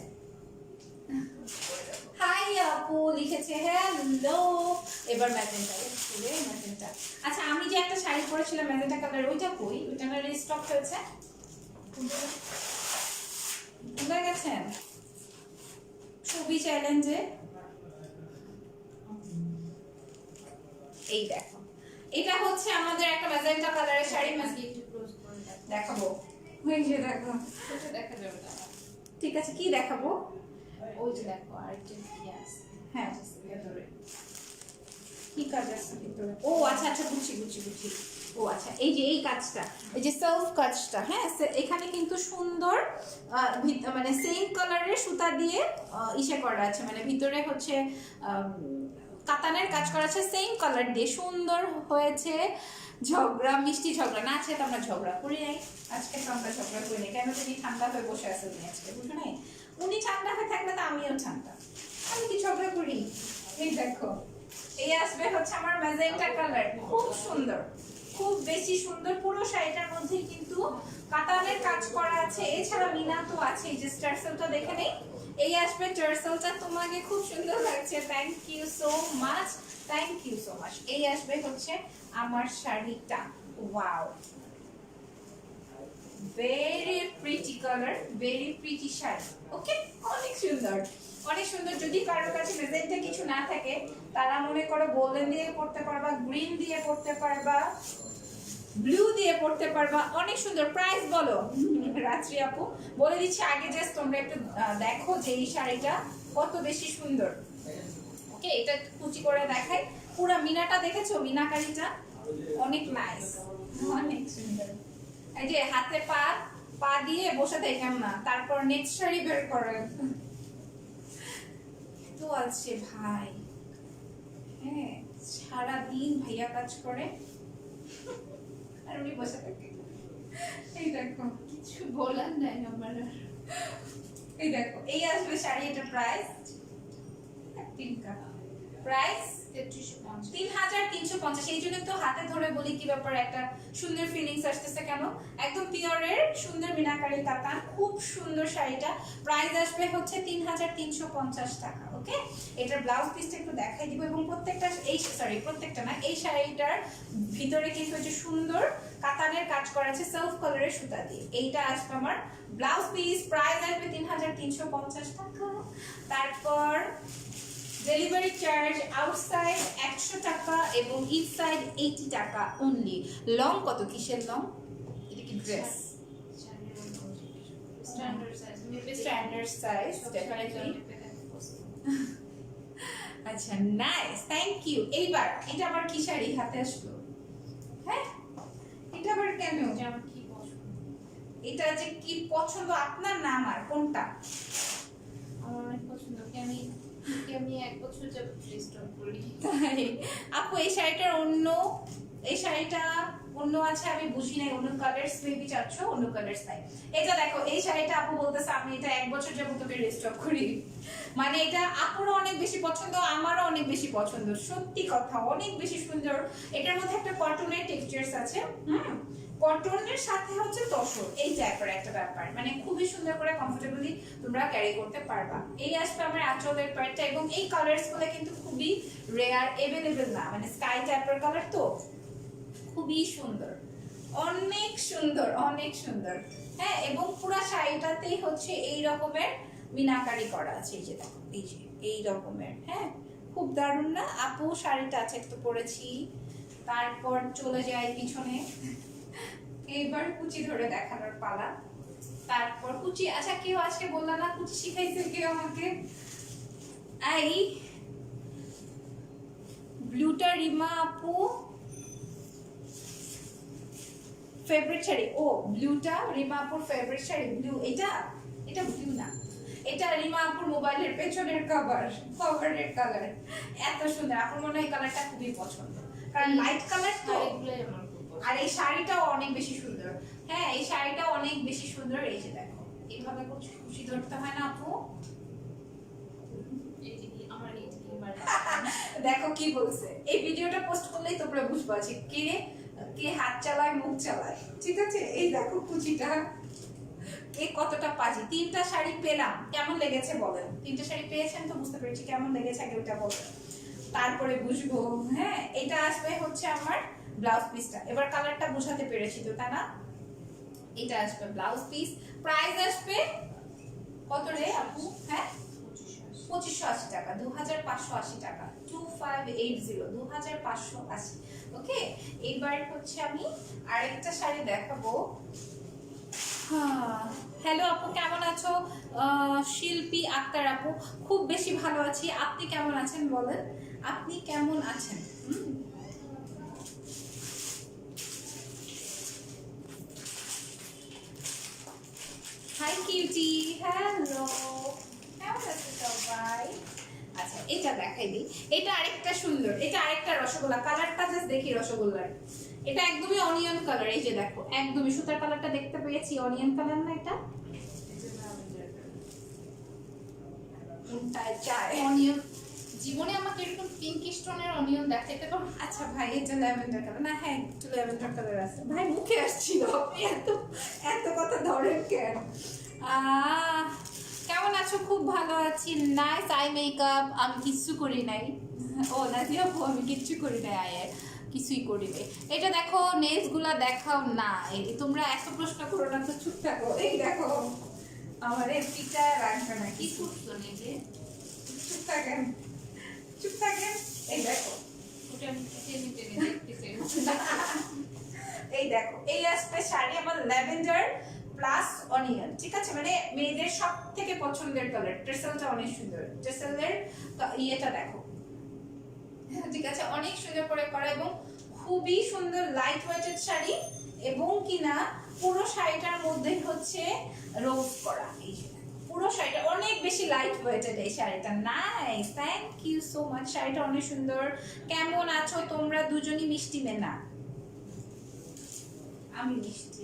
Speaker 1: হাই আপু লিখেছে, হ্যালো। এবার ম্যাজেন্টা, ম্যাজেন্টা। আচ্ছা আমি যে একটা শাড়ি পরেছিলাম ম্যাজেন্টা কালার, ওইটা কই? ওইটা না রিস্টক হয়েছে, ভুলে গেছেন? ছবি চ্যালেঞ্জে এই দেখো, এটা হচ্ছে আমাদের একটা ম্যাজেন্টা কালারের শাড়ি।
Speaker 2: মাঝে একটু ক্লোজ করে দেখো।
Speaker 1: দেখাবো, ওই যে দেখো।
Speaker 2: এটা দেখা যাবে না।
Speaker 1: ঠিক আছে, কি দেখাবো?
Speaker 2: ওই যে দেখো আরেকটা কি আছে।
Speaker 1: হ্যাঁ,
Speaker 2: ভেতরে
Speaker 1: কি কাজ আছে ভিতরে? ও আচ্ছা আচ্ছা, বুঝছি বুঝছি বুঝছি। ও আচ্ছা, এই যে এই কাজটা, এই যে সেলফ কাজটা, হ্যাঁ এখানে কিন্তু সুন্দর মানে সেম কালারের সুতা দিয়ে ইসে করা আছে, মানে ভিতরে হচ্ছে কাতানের কাজ করা আছে সেম কালার দিয়ে, সুন্দর হয়েছে। ঝগড়া, মিষ্টি ঝগড়া না আছে তো আমরা ঝগড়া করি নাই আজকে, তো আমরা ঝগড়া করি নাই। কেন তুমি ঠান্ডা হয়ে বসে আছো উনি আজকে, বুঝো নাই? উনি ঠান্ডা হয়ে থাকলে তো আমিও ঠান্ডা, আমি কি ঝগড়া করি? এই দেখো, এই আসবে হচ্ছে আমার ম্যাজেন্টা কালার, খুব সুন্দর, খুব বেশি সুন্দর। পুরো শাড়িটার মধ্যে কিন্তু কাতানের কাজ করা আছে, এছাড়া মিনা তো আছে। এই যে টার্সেলটা দেখে নেই, এই আসবে টার্সেলটা, তোমাকে খুব সুন্দর লাগছে, thank you so much, thank you so much. এই আসবে হচ্ছে আমার শাড়িটা, wow, very pretty colour, very pretty sari. Okay, অনেক সুন্দর, অনেক সুন্দর। যদি কারোর কাছে মেজেন্টা কিছু না থাকে, তারা মনে করো গোল্ডেন দিয়ে পড়তে পারবা, গ্রিন দিয়ে পড়তে পারবা, ব্লু দিয়ে পড়তে পারবা, অনেক সুন্দর। প্রাইস বলো রাত্রি আপু, বলে দিচ্ছি আগে, জাস্ট তোমরা একটু দেখো যে এই শাড়িটা কত বেশি সুন্দর। ওকে, এটা কুচি করে দেখাই, পুরো মিনাটা দেখেছো? মিনাকারিটা অনেক নাইস, অনেক সুন্দর। এই যে হাতে পা দিয়ে বসে থাকেন না, তারপর নেক্সট শাড়ি বের করেন তো আছে ভাই। হ্যাঁ, সারাদিন ভাইয়া কাজ করে আর উনি বসে থাকে। এই দেখো,
Speaker 2: কিছু বলার নাই আমার আর।
Speaker 1: এই দেখো, এই আসবে শাড়ি, এটা প্রাইস 3350। এই জন্য তো হাতে ধরে বলি কি ব্যাপার, একটা সুন্দর ফিলিংস আসতেছে কেন? একদম পিওরের সুন্দর মিনাকারি কাতান, খুব সুন্দর শাড়িটা। প্রাইস আসবে হচ্ছে 3350 টাকা। ওকে, এটার ব্লাউজ পিসটা একটু দেখাই দিব, এবং প্রত্যেকটা প্রত্যেকটা না, এই শাড়িটার ভিতরে কিন্তু যে সুন্দর কাতানের কাজ করা আছে সেলফ কালারের সুতা দিয়ে। এইটা আসবে আমার ব্লাউজ পিস, প্রাইস আসবে 3350 টাকা। তারপর ডেলিভারি চার্জ আউটসাইড 100 টাকা এবং ইনসাইড 80 টাকা অনলি। লং কত? কিসের লং? এটা কি dress?
Speaker 2: Standard size.
Speaker 1: Standard size definitely. আচ্ছা, নাইস, থ্যাংক ইউ। এইবার এটা আবার কি শাড়ি হাতে আসলো? হ্যাঁ এটা আবার কেন?
Speaker 2: যে আমার কি পছন্দ।
Speaker 1: এটা যে কি পছন্দ আপনার না আমার, কোনটা?
Speaker 2: আমার অনেক পছন্দ, আমি 1 বছর যাবত স্টক করি।
Speaker 1: তাই আপু এই শাড়িটার অন্য, এই শাড়িটা অন্য আছে, আমি বুঝি নাই অন্য কালার্স মেবি চাচ্ছ, অন্য কালার্স নাই। এটা দেখো এই শাড়িটা আপু বলতেছে আমি এটা 1 বছর যাবত তোকে রিস্টক করি, মানে এটা আপুরও অনেক বেশি পছন্দ, আমারও অনেক বেশি পছন্দ, সত্যি কথা অনেক বেশি সুন্দর। এটার মধ্যে একটা কটনের টেক্সচারস আছে, কটনের সাথে হচ্ছে তসর, এই টাইপের একটা ব্যাপার, মানে খুবই সুন্দর করে কমফোর্টেবলি তোমরা ক্যারি করতে পারবা। এই আসবে আমার আঁচলের পার্টটা, এবং এই কালারস গুলো কিন্তু খুবই রেয়ার, এভেলেবেল না, মানে স্কাই টাইপের কালার তো খুবই সুন্দর, অনেক সুন্দর, অনেক সুন্দর। হ্যাঁ, এবং পুরো শাড়িটাতেই হচ্ছে এই রকমের মিনাকারি করা আছে, এই যে দেখো এই যে এই রকমের। হ্যাঁ, খুব দারুণ না আপু? শাড়িটা আছে একটু পরেছি, তারপর চলে যায় পিছনে, এইবার কুচি ধরে দেখানোর পালা। তারপর কুচি, আচ্ছা কেউ আজকে বললা না কুচি শিখাইছে কেউ আমাকে? এই ব্লুটা রিমা আপু ফেভারিট শাড়ি, ও ব্লুটা রিমা আপুর ফেভারিট শাড়ি, ব্লু, এটা এটা ব্লু না, এটা রিমা আপুর মোবাইলের পেছনের কভারের কালার, এত সুন্দর, আপুর মনে হয় এই কালারটা খুবই পছন্দ, কারণ লাইট কালার তো।
Speaker 2: এগুলোই আমার খুব পছন্দ।
Speaker 1: আর এই শাড়িটাও অনেক বেশি সুন্দর। হ্যাঁ, এই শাড়িটাও অনেক বেশি সুন্দর, এই যে দেখো এইভাবে খুশি ধরতে হয় না আপু?
Speaker 2: আমার
Speaker 1: দেখো কি বলছে, এই ভিডিওটা পোস্ট করলেই তোমরা বুঝবা যে কে কে হাত চালায় মুখ চালায়, ঠিক আছে? এই দেখো কুচিটা, কে কতটা পাজি। 3টা শাড়ি পেলাম, কেমন লেগেছে বলেন? 3টা শাড়ি পেয়েছেন তো বুঝতে পেরেছি, কেমন লেগেছে আগে ওটা বলেন, তারপরে বুঝবো। হ্যাঁ, এটা আসবে হচ্ছে আমার ব্লাউজ পিসটা, এবার কালারটা বুঝাতে পেরেছি তো, তাই না? এটা আসবে ব্লাউজ পিস, প্রাইস আসবে কত রে আপু? হ্যাঁ 2580 টাকা, 2580 টাকা, 2580, 2580। ওকে, এইবার হচ্ছে আমি আরেকটা শাড়ি দেখাবো। হ্যালো আপু, কেমন আছো? শিল্পী আক্তার আপু, খুব বেশি ভালো আছি, আপনি কেমন আছেন বলেন? আপনি কেমন আছেন? হাই কিউটি, হ্যালো, কেমন আছো সবাই? আচ্ছা এটা দেখাই দিই, এটা আরেকটা সুন্দর, এটা আরেকটা রসগোল্লা, কালারটা জাস্ট দেখি রসগোল্লার, এটা একদমই অনিয়ন কালার, এই যে দেখো একদমই সুতার কালারটা দেখতে পেয়েছি, অনিয়ন কালার না এটা? কোনটায় চায়
Speaker 2: অনিয়ন, জীবনে আমাকে এরকম পিঙ্কিশ টোনের অনিয়ন দেখাইতে পারো?
Speaker 1: আচ্ছা ভাই এটা ল্যাভেন্ডার কালার না? হ্যাঁ একটু ল্যাভেন্ডার কালার আছে ভাই, মুখে আসছিল, আপনি এত এত কথা ধরেন কেন? কেমন আছো? খুব ভালো আছি, নাইস আই মেকআপ, আমি কিচ্ছু করি নাই। ও নাজিয়া আপু, আমি কিচ্ছু করি নাই, আয়ের কিছুই করি নাই। এটা দেখো নেলস গুলা দেখাও না, এই তোমরা এত প্রশ্ন করো না তো, চুপ থাকো। এই দেখো আমার এই পিটা রাখবে না,
Speaker 2: কি
Speaker 1: কি
Speaker 2: করছো নিজে?
Speaker 1: চুপ থাকেন, চুপ থাকেন। এই দেখো,
Speaker 2: ওটা আমি টেনে টেনে দেখতেছি।
Speaker 1: এই দেখো এই আসবে শাড়ি আমার ল্যাভেন্ডার প্লাস অনিয়ন, ঠিক আছে? মানে মেয়েদের সব থেকে পছন্দের কালার, টেসেলটা অনেক সুন্দর, টেসেলের ইয়েটা দেখো, ঠিক আছে? অনেক সুন্দর করে করা, এবং খুবই সুন্দর লাইট ওয়েটেড শাড়ি, এবং কিনা পুরো শাড়িটার মধ্যে হচ্ছে রোজ করা, এই যে পুরো শাড়িটা অনেক বেশি লাইট ওয়েটেড এই শাড়িটা। Nice, thank you so much, শাড়িটা অনেক সুন্দর। কেমন আছো তোমরা দুজনই? মিষ্টি মেনা, আমি মিষ্টি,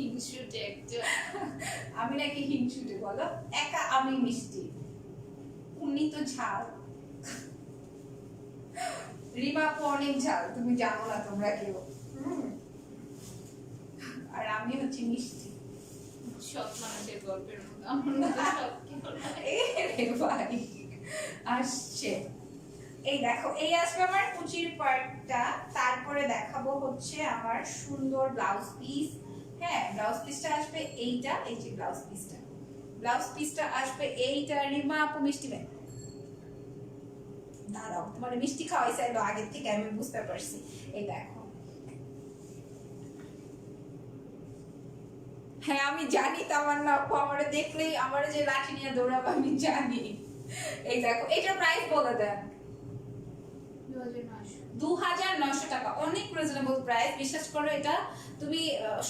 Speaker 2: হিংসুটে একটা।
Speaker 1: আমি নাকি হিংসুটে বলো? একা আমি মিষ্টি, উনি তো ঝাল। রিমা আপু অনেক ঝাল, তুমি জানো না তোমরা কেউ। আর আমি হচ্ছে মিষ্টি।
Speaker 2: সৎ মানুষের গল্পের মতো আমার মতো সৎ কি করবে?
Speaker 1: রে ভাই আসছে। এই দেখো এই আসবে আমার কুচির পার্টটা, তারপরে দেখাবো হচ্ছে আমার সুন্দর ব্লাউজ পিস। হ্যাঁ, ব্লাউজ পিসটা আসবে এইটা, এই যে ব্লাউজ পিসটা আসবে এইটা। রিমা আপু মিষ্টি নেই, দাঁড়াও, তোমার মিষ্টি খাওয়াই চাইলো আগের থেকে, আমি বুঝতে পারছি। এই দেখো, হ্যাঁ আমি জানি তামান্না আপু, আমারে দেখলেই আমারে যে লাঠি নিয়ে দৌড়াবে আমি জানি। এই দেখো এটার প্রাইস বলে দেন।
Speaker 2: 2900
Speaker 1: 2900 টাকা, অনেক রিজনেবল প্রাইস। বিশ্বাস করো, এটা তুমি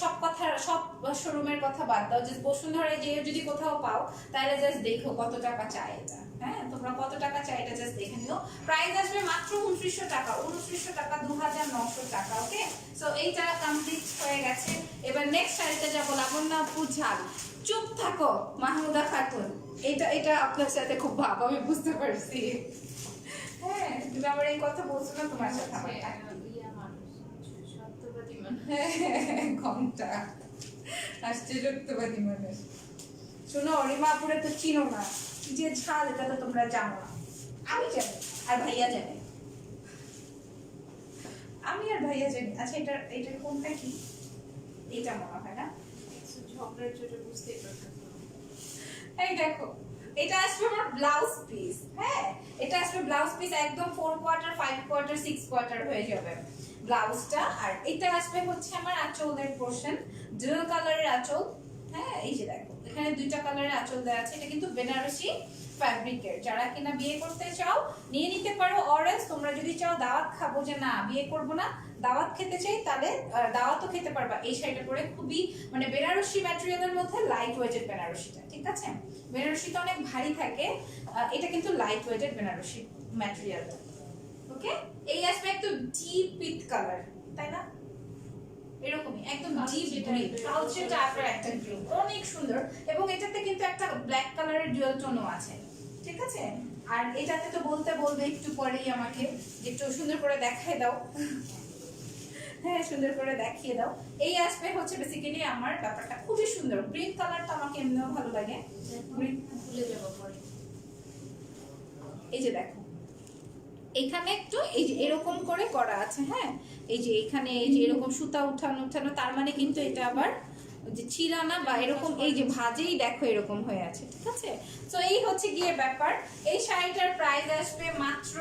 Speaker 1: সব শোরুমের কথা বাদ দাও, যে বসুন্ধরায় যে যদি কোথাও পাও তাহলে জাস্ট দেখো কত টাকা চাই এটা। হ্যাঁ, তোমরা কত টাকা চাই এটা জাস্ট দেখে নিও। প্রাইস আসবে মাত্র 2900 টাকা, 2900 টাকা, 2900 টাকা। ওকে, সো এইটা কমপ্লিট হয়ে গেছে। এবার নেক্সট শাড়িতে যাবো। লাবণ্য আপু ঝাল, চুপ থাকো মাহমুদা খাতুন। এটা আপনার সাথে খুব ভাব, আমি বুঝতে পারছি। হ্যাঁ, তুমি আমার এই কথা বলছো না, তোমার সাথে আমার
Speaker 2: সত্যবাদী মানুষ।
Speaker 1: ঘন্টা আসছে সত্যবাদী মানুষ। শোনো, রিমাপুরে তো চিনো না, যে ঝাল এটা তো তোমরা জানো না। আমি জানি আর ভাইয়া জানে, আমি আর ভাইয়া জানি। আচ্ছা, এটার কোনটা কি? এটা মনে হয় না।
Speaker 2: ঝগড়ার জন্য বুঝতেই পারছো।
Speaker 1: এই দেখো, এটা আসবে আমার ব্লাউজ পিস। হ্যাঁ, এটা আসবে ব্লাউজ পিস, একদম 4 কোয়ার্টার, 5 কোয়ার্টার, 6 কোয়ার্টার হয়ে যাবে ব্লাউজটা। আর এটা আসবে হচ্ছে আমার আঁচলের পোরশন, ডুয়াল কালারের আঁচল। হ্যাঁ, এই যে দেখো, এখানে দুইটা কালারের আঁচল দেওয়া আছে। এটা কিন্তু বেনারসি ফ্যাব্রিকের। যারা কিনা বিয়ে করতে চাও নিয়ে নিতে পারো, অরেঞ্জ তোমরা যদি চাও দাওয়াত খাবো, যে না বিয়ে করব না, দাওয়াত খেতে চাই, তাহলে দাওয়াতও খেতে পারবা এই শাড়িটা পরে। খুবই মানে বেনারসি ম্যাটেরিয়ালের মধ্যে লাইট ওয়েটেড বেনারসিটা, ঠিক আছে? বেনারসিটা অনেক ভারী থাকে, এটা কিন্তু লাইট ওয়েটেড বেনারসি ম্যাটেরিয়াল। ওকে, এই আসবে একটু ডিপ পিট কালার, তাই না? এরকমই একদম ডিপ গ্রিন, কালচার টাইপের একটা গ্রিন, অনেক সুন্দর। এবং এটাতে কিন্তু একটা ব্ল্যাক কালারের ডুয়াল টোনও আছে, ঠিক আছে? আর এটাতে তো বলবে একটু পরেই আমাকে, যে একটু সুন্দর করে দেখাই দাও। হ্যাঁ, সুন্দর করে দেখিয়ে দাও। এই আসবে হচ্ছে বেসিক্যালি আমার ব্যাপারটা খুবই সুন্দর। গ্রিন কালারটা আমাকে এমনিও ভালো লাগে। গ্রিন
Speaker 2: ভুলে যাবো পরে।
Speaker 1: এই যে দেখো, এখানে একটু এই যে এরকম করে করা আছে। হ্যাঁ, এই যে এখানে এই যে এরকম সুতা উঠানো, তার মানে কিন্তু এটা আবার যে ছিলানা বা এরকম এই যে ভাজেই দেখো এরকম হয়ে আছে, ঠিক আছে? তো এই হচ্ছে গিয়ে ব্যাপার। এই শাড়িটার প্রাইস আসবে মাত্র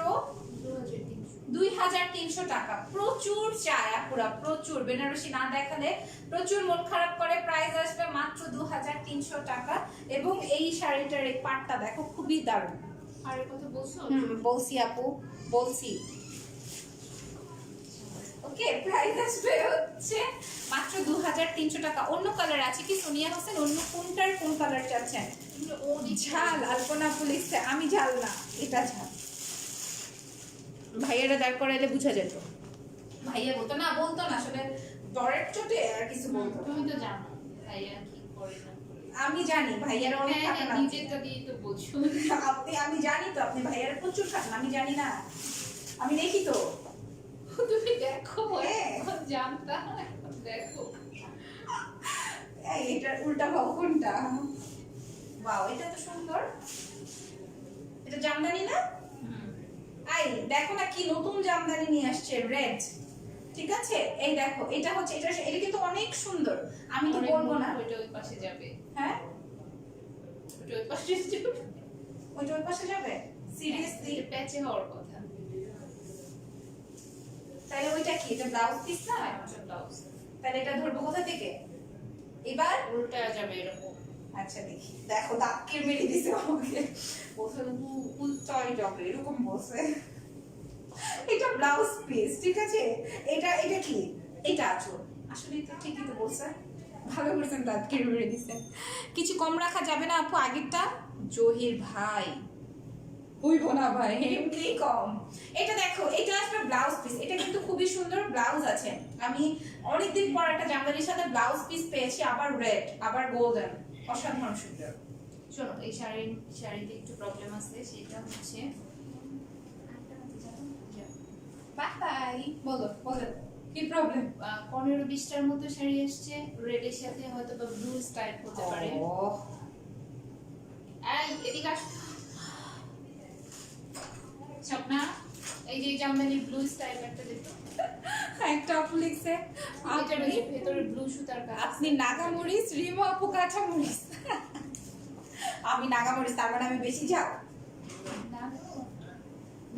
Speaker 1: 2300 টাকা। প্রচুর চায় আপুরা, প্রচুর। বেনারসি না দেখালে প্রচুর মন খারাপ করে। প্রাইস আসবে মাত্র 2300 টাকা। এবং এই শাড়িটার এই পাটটা দেখো, খুবই দারুণ।
Speaker 2: আরে কথা বলছো?
Speaker 1: বলছি আপু, বলছি। ওকে, প্রাইস আসবে হচ্ছে মাত্র 2300 টাকা। অন্য কালার আছে কি সোনিয়া হোসেন? অন্য কোনটার কোন কালার চাচ্ছেন? ঝাল, আলপনা পুলিশ। আমি ঝাল না, এটা ঝাল। ভাইয়ারা দাঁড় করাইলে বুঝা যেত। ভাইয়া বলতো না আসলে ডরের চোটে আর কিছু বলতো না।
Speaker 2: তুমি তো জানো ভাইয়া কি করে না করে।
Speaker 1: আমি জানি ভাইয়ারা অনেক
Speaker 2: হ্যাঁ,
Speaker 1: টাকা
Speaker 2: নিজেরটা দিয়ে তো বলছো।
Speaker 1: আমি জানি তো আপনি ভাইয়ারা প্রচুর টাকা, আমি জানি না, আমি দেখি তো।
Speaker 2: তুমি দেখো,
Speaker 1: হ্যাঁ।
Speaker 2: জানতাম, এখন দেখো।
Speaker 1: এটার উল্টা ভাব কোনটা? ওয়াও, এটা তো সুন্দর। এটা জামদানি না? আই দেখো না কি নতুন জামদানি নিয়ে আসছে, রেড। ঠিক আছে, এই দেখো, এটা হচ্ছে এটা কিন্তু অনেক সুন্দর। আমি তো বলবো না।
Speaker 2: ওইটা ওই পাশে যাবে।
Speaker 1: হ্যাঁ,
Speaker 2: ওইটা ওই পাশে যাবে।
Speaker 1: ওইটা ওই পাশে যাবে সিরিয়াসলি?
Speaker 2: এটা প্যাচে হওয়ার কথা।
Speaker 1: তাহলে ওইটা কি? এটা ব্লাউজ পিস না?
Speaker 2: এটা ব্লাউজ।
Speaker 1: তাহলে এটা ধরবো কোথা থেকে? এবার
Speaker 2: উল্টা যাবে এরকম।
Speaker 1: আচ্ছা দেখি, দেখো দাঁতকে মেরে দিছে আমাকে, বলছে উল্টাই যাবে এরকম বলছে। এটা ব্লাউজ পিস, ঠিক আছে? এটা কি? এটা আছো আসলে, এটা ঠিকই তো বলছে। ভালো করছেন, দাঁতকে মেরে দিছে। কিছু কম রাখা যাবে না আপু? আগেরটা জহির ভাই হইব না ভাই, এমনি কম। এটা দেখো, এটা আসবে ব্লাউজ পিস। এটা কিন্তু খুবই সুন্দর ব্লাউজ আছে। আমি অনেকদিন পর একটা জামদানির সাথে ব্লাউজ পিস পেয়েছি, আবার রেড, আবার গোল্ডেন, অসাধারণ সুন্দর।
Speaker 2: শোনো, এই শাড়িতে একটু প্রবলেম আছে, সেটা হচ্ছে
Speaker 1: বাই, বলো কি প্রবলেম?
Speaker 2: 15-20টার মতো শাড়ি আসছে রেডের সাথে, হয়তো বা ব্লু স্টাইল হতে পারে। এই এদিকে আস স্বপ্না, এই যে জামদানি ব্লু স্টাইল একটা দেখো।
Speaker 1: একটা আপু লিখছে
Speaker 2: এটার ওই যে ভেতরে ব্লু সুতার কাজ।
Speaker 1: আপনি নাগামরিচ, রিমো আপু কাঁচামরিচ। আমি নাগামরিচ, তার মানে আমি বেশি যাও।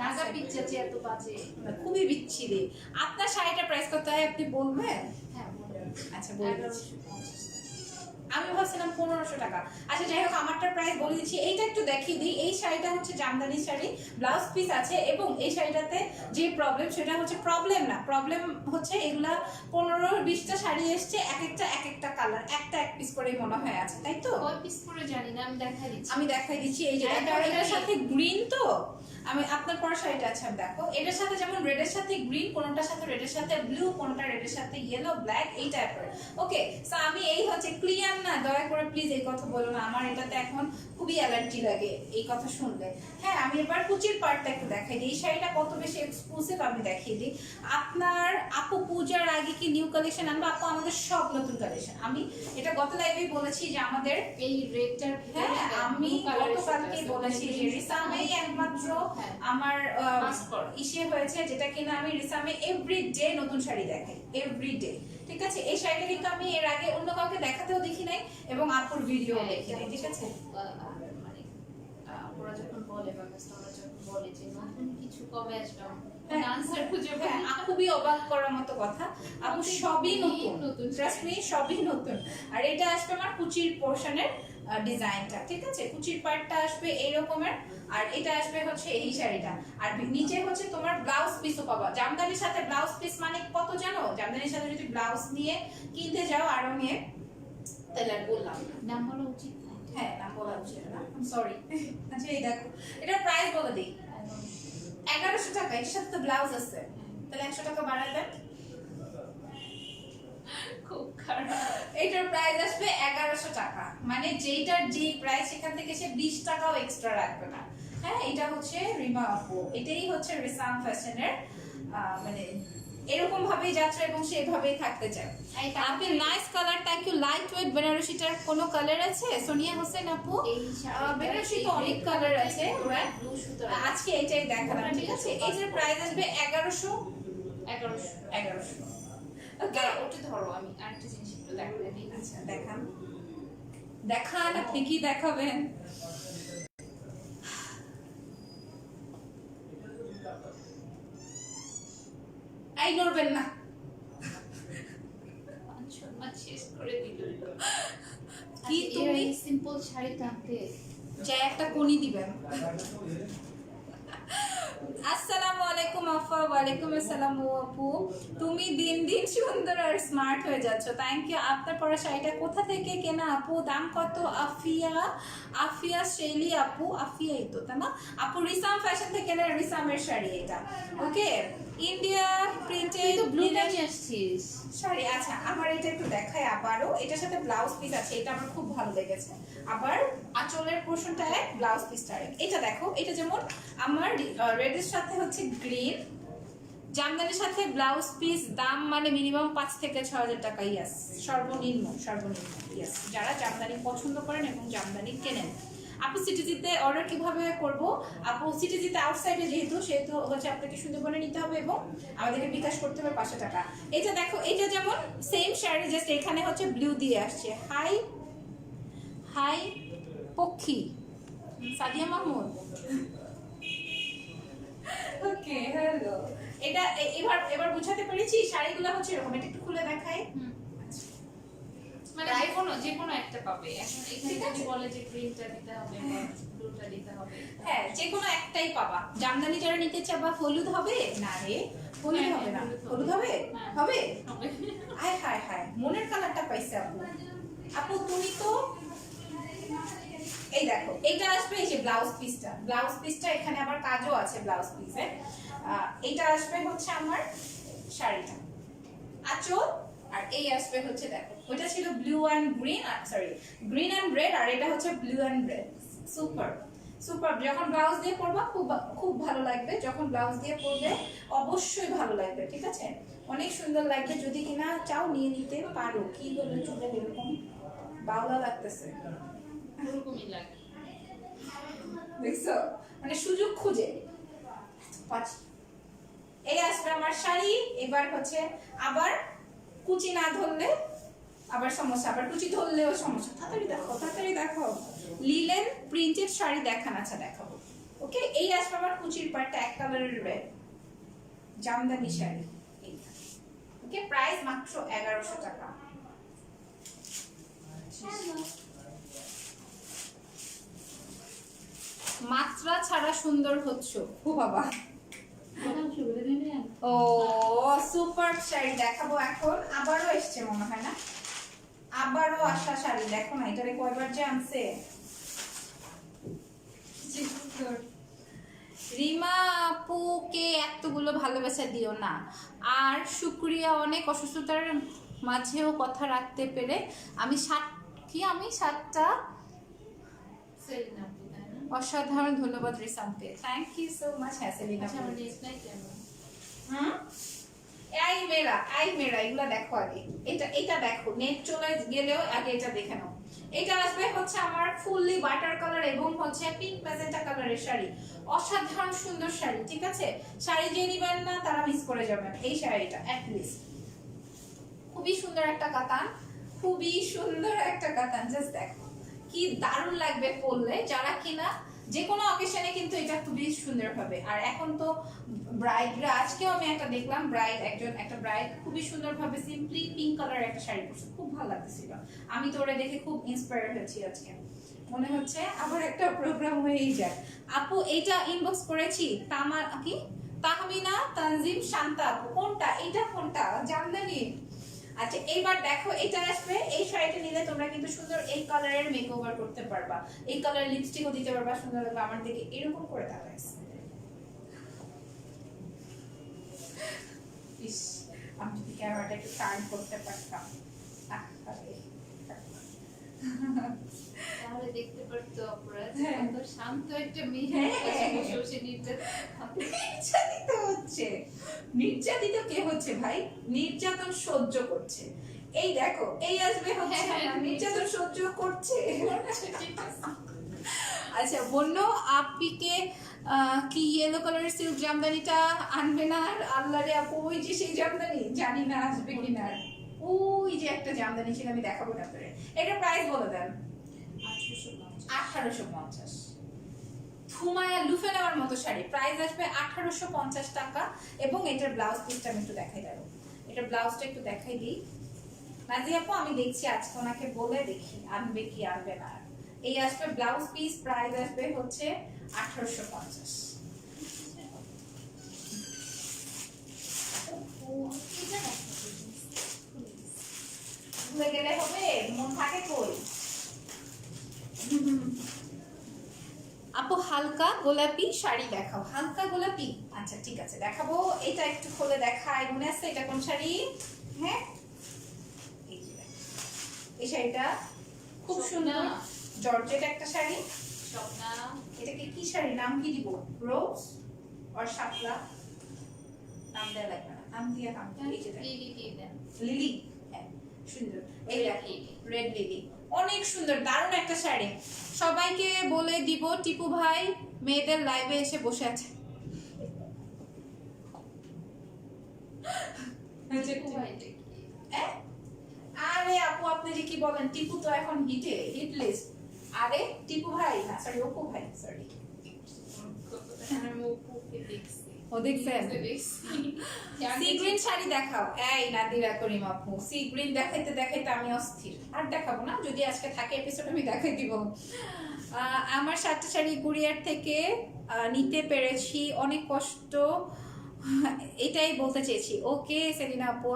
Speaker 2: নাগা পিচ্চাচি এত বাজে।
Speaker 1: খুবই বিচ্ছিরি। আপনার শাড়িটা প্রাইস কত হয় আপনি বলবেন?
Speaker 2: হ্যাঁ, বলো।
Speaker 1: আচ্ছা বলুন। আমি ভাবছিলাম 1500 টাকা। আচ্ছা যাই হোক, আমারটার প্রাইস বলে দিচ্ছি। এইটা একটু দেখিয়ে দিই। এই শাড়িটা হচ্ছে জামদানি শাড়ি, ব্লাউজ পিস আছে, এবং এই শাড়িটাতে যে প্রবলেম সেটা হচ্ছে, প্রবলেম হচ্ছে এগুলা 15-20টা শাড়ি এসছে, এক একটা কালার, একটা এক পিস করেই মনে হয় আছে, তাই তো?
Speaker 2: কয় পিস করে জানি না, আমি দেখাই দিচ্ছি।
Speaker 1: এই যে এটার সাথে গ্রিন, তো আমি আপনার পরা শাড়িটা আছে, দেখো এটার সাথে যেমন রেডের সাথে গ্রিন, কোনটার সাথে রেডের সাথে ব্লু, কোনটা রেডের সাথে ইয়েলো, ব্ল্যাক, এই টাইপের। ওকে, সো আমি এই হচ্ছে ক্লিয়ার না, দয়া করে প্লিজ এই কথা বলো না, আমার এটাতে এখন খুবই অ্যালার্জি লাগে এই কথা শুনলে। হ্যাঁ, আমি এবার কুচির পার্টটা একটু দেখাই দিই। এই শাড়িটা কত বেশি এক্সক্লুসিভ আমি দেখিয়ে দিই। আপনার আপু পূজার আগে কি নিউ কালেকশন আনবো? আপু আমাদের সব নতুন কালেকশন। আমি এটা গত লাইভেই বলেছি যে আমাদের
Speaker 2: এই রেডটার,
Speaker 1: হ্যাঁ আমি গতকালকে বলেছি যে রিসামেই একমাত্র আমার ইসে হয়েছে, যেটা কিনা আমি রিসামে এভরিডে নতুন শাড়ি দেখাই, এভরিডে। ঠিক আছে, এই শাড়িটা কিন্তু আমি এর আগে অন্য কাউকে দেখাতেও দেখি নাই, এবং আপুর ভিডিও দেখি নাই। ঠিক আছে,
Speaker 2: মানে ওরা যখন বলে বা কাস্টমার যখন বলে যে নতুন কিছু কবে আসবে, আনসার খুঁজে পাই না।
Speaker 1: খুবই অবাক করার মতো কথা, আপু সবই নতুন, ট্রাস্ট মি, সবই নতুন। আর এটা আসবে আমার কুচির পোরশনের ডিজাইনটা। ঠিক আছে, কুচির পার্টটা আসবে এই রকমের, আর এটা আসবে হচ্ছে এই শাড়িটা, আর নিচে হচ্ছে তোমার ব্লাউজ পিসও পাবা। জামদানির সাথে ব্লাউজ পিস মানে কত জানো? জামদানির সাথে যদি ব্লাউজ নিয়ে কিনতে যাও আরো নিয়ে, তাহলে আর বললাম
Speaker 2: নাম বলা উচিত না।
Speaker 1: হ্যাঁ, নাম বলা উচিত না, সরি। আচ্ছা এই দেখো, এটার প্রাইস বলে দিই, 1100 টাকা। এর সাথে তো ব্লাউজ আছে, তাহলে 100 টাকা বাড়ায় দেন।
Speaker 2: খুব খারাপ।
Speaker 1: এটার প্রাইস আসবে 1100 টাকা, মানে যেটার যে প্রাইস সেখান থেকে সে 20 টাকাও এক্সট্রা রাখবে না। হ্যাঁ, এটা হচ্ছে রিমা আপু, এটাই হচ্ছে রিসাম ফ্যাশনের মানে এরকম ভাবেই যাত্রা, এবং সেভাবেই থাকতে চায়। আপনি nice colour, thank you. Light weight বেনারসিটার কোনো কালার আছে? সোনিয়া হোসেন আপু, বেনারসি তো অনেক কালার আছে, আজকে এইটাই দেখালাম। ঠিক আছে, এটার প্রাইস আসবে 1100।
Speaker 2: ওকে, ওটা ধরো, আমি আরেকটা জিনিস একটু দেখাতে দিই।
Speaker 1: আচ্ছা দেখান, আপনি কি দেখাবেন? এই নড়বেন না,
Speaker 2: শেষ করে দিল।
Speaker 1: কি তুমি
Speaker 2: সিম্পল শাড়ি টানতে
Speaker 1: যে একটা কোনি দিবেন। আসসালামু আলাইকুম আফা। ওয়ালাইকুম আসসালাম আপু, তুমি দিন দিন সুন্দর আর স্মার্ট হয়ে যাচ্ছ, থ্যাংক ইউ। আপনার পরা শাড়িটা কোথা থেকে কেনা আপু? দাম কত? আফিয়া শেলি আপু, আফিয়াই তো, তাই না আপু? রিসাম ফ্যাশন থেকে কেনা, রিসামের শাড়ি এটা। ওকে, ইন্ডিয়া প্রিন্টেড
Speaker 2: ব্লুটা নিয়ে আসছিস
Speaker 1: শাড়ি। আচ্ছা, আমার এটা একটু দেখাই আবারও। এটার সাথে ব্লাউজ পিস আছে, এটা আমার খুব ভালো লেগেছে। আবার আঁচলের পোর্শনটা এক, ব্লাউজ পিসটা এক। এটা দেখো, এটা যেমন আমার রেডের সাথে হচ্ছে গ্রিন, জামদানির সাথে ব্লাউজ পিস, দাম মানে মিনিমাম 5 থেকে 6000 টাকা। ইয়াস, সর্বনিম্ন। ইয়াস, যারা জামদানি পছন্দ করেন এবং জামদানি কেনেন। আপু সিটিজিতে অর্ডার কিভাবে করব? আপু সিটিজিতে আউটসাইডে সেহেতু হচ্ছে আপনাকে সুন্দরবনে নিতে হবে, এবং আমাদেরকে বিকাশ করতে হবে 500 টাকা। এটা দেখো, এটা যেমন সেম শাড়ি, জাস্ট এখানে হচ্ছে ব্লু দিয়ে আসছে। হাই পক্ষী, সাদিয়া মাহমুদ। ওকে, হ্যালো। এটা এবার বুঝাতে পেরেছি। শাড়িগুলো হচ্ছে এরকম, এটা একটু খুলে দেখাই।
Speaker 2: মানে যে কোনো একটা পাবে। এখন এখানে যদি বলে যে গ্রিনটা দিতে হবে বা ব্লুটা দিতে হবে,
Speaker 1: হ্যাঁ, যে কোনো একটাই পাবা। জামদানি যারা নিতে চাবা, হলুদ হবে না রে? হলুদ হবে না, হলুদ হবে? হবে। হায়, মনের কালারটা পাইছে আপু তুমি তো। এই দেখো, এটা আসবে এই যে ব্লাউজ পিসটা এখানে আবার কাজও আছে ব্লাউজ পিসে। এটা আসবে হচ্ছে আমার শাড়িটা, আঁচল। আর এই আসবে হচ্ছে, দেখো ওটা ছিল blue and green, green and red, আর এটা হচ্ছে ব্লু অ্যান্ড রেড। সুপার। যখন ব্লাউজ দিয়ে পরবা খুব ভালো লাগবে। যখন ব্লাউজ দিয়ে পরবে অবশ্যই ভালো লাগবে। ঠিক আছে, অনেক সুন্দর লাগবে। যদি কিনা চাও নিয়ে নিতে পারো। কি বলে চুলে এরকম বাউলা লাগতেছে,
Speaker 2: এরকমই লাগে।
Speaker 1: দেখছো, মানে সুযোগ খুঁজে। এই আসবে আমার শাড়ি। এবার হচ্ছে আবার কুচি না ধরলে আবার সমস্যা, আবার কুচি ধরলেও সমস্যা। তাড়াতাড়ি দেখো লিলেন প্রিন্টেড শাড়ি দেখান। আচ্ছা দেখাবো। ওকে, এই আসবে আমার কুচির পাটটা এক কালারের রেড, জামদানি শাড়ি। ওকে, প্রাইস মাত্র 1100 টাকা। মাত্রা ছাড়া সুন্দর হচ্ছ ও বাবা। ও সুপার শাড়ি দেখাবো এখন, আবারও এসছে মনে হয় না, আবারও আসা শাড়ি। দেখো না এটারে কয়বার যে আনছে। রিমা আপুকে এতগুলো ভালোবাসা দিও না। আর শুক্রিয়া অনেক, অসুস্থতার মাঝেও কথা রাখতে পেরে। আমি 7টা অসাধারণ ধন্যবাদ রিসামকে। Thank you so much. হ্যাঁ সেলিনা, এই মেরা এগুলা দেখো আগে, এটা দেখো, নেট চলে গেলেও আগে এটা দেখে নাও। এটা আসবে হচ্ছে আমার ফুললি বাটার কালার এবং হচ্ছে পিঙ্ক ম্যাজেন্টা কালারের শাড়ি। অসাধারণ সুন্দর শাড়ি, ঠিক আছে? শাড়ি যে নিবেন না তারা মিস করে যাবেন এই শাড়িটা অ্যাট লিস্ট। খুবই সুন্দর একটা কাতান, খুবই সুন্দর একটা কাতান। জাস্ট দেখো কি দারুণ লাগবে পরলে। যারা কিনা যে কোনো অকেশনে কিন্তু এটা খুবই সুন্দর হবে। আর এখন তো ব্রাইডরা, আজকেও আমি একটা দেখলাম একটা ব্রাইড খুবই সুন্দরভাবে সিম্পলি পিঙ্ক কালারের একটা শাড়ি পরছে, খুব ভালো লাগতেছিল। আমি তো ওরা দেখে খুব ইন্সপায়ার হয়েছি আজকে। মনে হচ্ছে আবার একটা প্রোগ্রাম হয়েই যায়। আপু এইটা ইনবক্স করেছি, তাহমিনা তানজিম শান্তা আপু। কোনটা এটা, কোনটা জানলেনি? আচ্ছা এইবার দেখো এটা আসবে, এই শাড়িটা নিলে তোমরা কিন্তু সুন্দর এই কালারের মেকওভার করতে পারবা, এই কালারের লিপস্টিকও দিতে পারবা, সুন্দর লাগবে। আমার দিকে এরকম করে তাকাইছে। ইস, আমি যদি ক্যামেরাটা একটু টার্ন করতে পারতাম।
Speaker 2: তাহলে দেখতে পারতো অপরাধ
Speaker 1: হ্যাঁ।
Speaker 2: কত শান্ত একটা মেয়ে
Speaker 1: হ্যাঁ।
Speaker 2: বসে বসে
Speaker 1: নির্যাতিত হচ্ছে। নির্যাতিত কে হচ্ছে ভাই? নির্যাতন সহ্য করছে। এই দেখো, এই আসবে হচ্ছে
Speaker 2: হ্যাঁ,
Speaker 1: আমার নির্যাতন সহ্য করছে।
Speaker 2: ঠিক আছে।
Speaker 1: আচ্ছা বন্য আপিকে কি ইয়েলো কালারের সিল্ক জামদানিটা আনবে না? আর আল্লাহ রে আপু, ওই যে সেই জামদানি, জানি না আসবে কিনা। ওই যে একটা জামদানি ছিল, আমি দেখাবো না আপনাদের। এটা প্রাইস বলে দেন। 1850। থুমায়া লুফে নেওয়ার মতো শাড়ি। প্রাইস আসবে 1850 টাকা। এবং এটার ব্লাউজ পিসটা আমি একটু দেখাই দেবো। এটার ব্লাউজটা একটু দেখাই দিই। নাজিয়া আপু আমি দেখছি আজকে ওনাকে বলে দেখি আনবে কি আনবে না। এই আসবে ব্লাউজ পিস, প্রাইস আসবে হচ্ছে 1850। ভুলে গেলে হবে, মন থাকে কই? আপু হালকা গোলাপি শাড়ি দেখাও। হালকা গোলাপি, আচ্ছা ঠিক আছে দেখাবো। এটা একটু খুলে দেখাই, মনে আছে এটা কোন শাড়ি? হ্যাঁ এই যে দেখো, এই শাড়িটা খুব সুন্দর জর্জেট একটা শাড়ি।
Speaker 2: স্বপ্না,
Speaker 1: এটাকে কি শাড়ি নাম কি দিব? রোজ আর শাপলা নাম দেওয়া লাগবে না, নাম দিয়ে নাম এই যে দেখো।
Speaker 2: লিলি দিয়ে দেন।
Speaker 1: লিলি, হ্যাঁ সুন্দর। এই
Speaker 2: Red
Speaker 1: দেখো
Speaker 2: lily।
Speaker 1: রেড লিলি, অনেক সুন্দর দারুণ একটা শাড়ি। সবাইকে বলে দিব টিপু ভাই মেয়েদের লাইভে এসে বসে আছে।
Speaker 2: টিপু ভাই এটা কি?
Speaker 1: আরে আপু আপনি যে কি বলেন, টিপু তো এখন হিট লিস্ট। আরে টিপু ভাই না, সরি অপু ভাই, সরি।
Speaker 2: আমি অপুকে দেখছি।
Speaker 1: ও দেখছেন?
Speaker 2: দেখছি।
Speaker 1: সি গ্রিন শাড়ি দেখাও। এই নাদিরা করিম আপু, সি গ্রিন দেখাইতে দেখাইতে আমি অস্থির। আর দেখাবো না, যদি আজকে থাকে এপিসোড আমি দেখাই দিব। আমার 7টা শাড়ি কুরিয়ার থেকে নিতে পেরেছি, অনেক কষ্ট, এটাই বলতে চেয়েছি। ওকে সেলিনা আপু,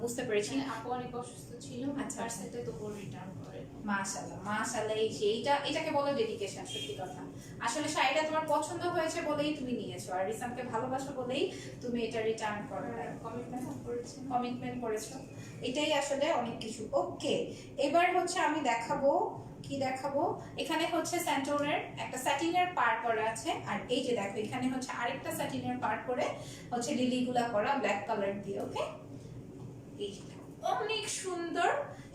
Speaker 1: বুঝতে পেরেছি।
Speaker 2: আপু অনেক অসুস্থ ছিল,
Speaker 1: আচ্ছা।
Speaker 2: পার্সেলটা তো রিটার্ন করে।
Speaker 1: মাশাআল্লাহ মাশাআল্লাহ, এই যে এটাকে বলে ডেডিকেশন। সত্যি কথা, আসলে শাড়িটা তোমার পছন্দ হয়েছে বলেই তুমি নিয়েছো, আর রিসামকে ভালোবাসো বলেই তুমি এটা রিটার্ন করো, কমিটমেন্ট করেছো। এটাই আসলে অনেক কিছু। ওকে এবার হচ্ছে আমি দেখাবো, কি দেখাবো, এখানে হচ্ছে স্যান্টোনের একটা স্যাটিনের পার করা আছে। আর এই যে দেখো এখানে হচ্ছে আরেকটা স্যাটিনের পার করে হচ্ছে লিলিগুলা করা ব্ল্যাক কালার দিয়ে। ওকে এই যে অনেক সুন্দর।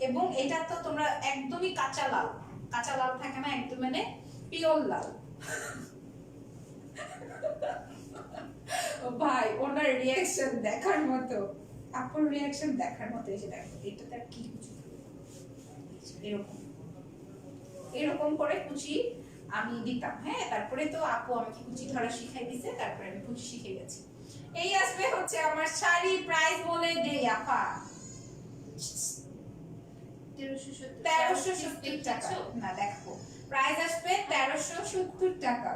Speaker 1: এবং এটা তো তোমরা একদমই কাঁচা লাল, কাঁচা লাল থাকে না একদম, মানে পিওর লাল। ও ভাই ওনার রিঅ্যাকশন দেখার মতো, আপুর রিঅ্যাকশন দেখার মতো। এই যে দেখো এটা তার কি কুচি, এরকম এরকম করে কুচি আমি দিতাম। হ্যাঁ তারপরে তো আপু আমাকে কুচি ধরা শিখাই দিয়েছে, তারপরে আমি কুচি শিখে গেছি। এই আসবে হচ্ছে আমার শাড়ি। প্রাইস বলে দেই আপা, 1370 টাকা। না দেখো প্রাইস আসবে 1370 টাকা।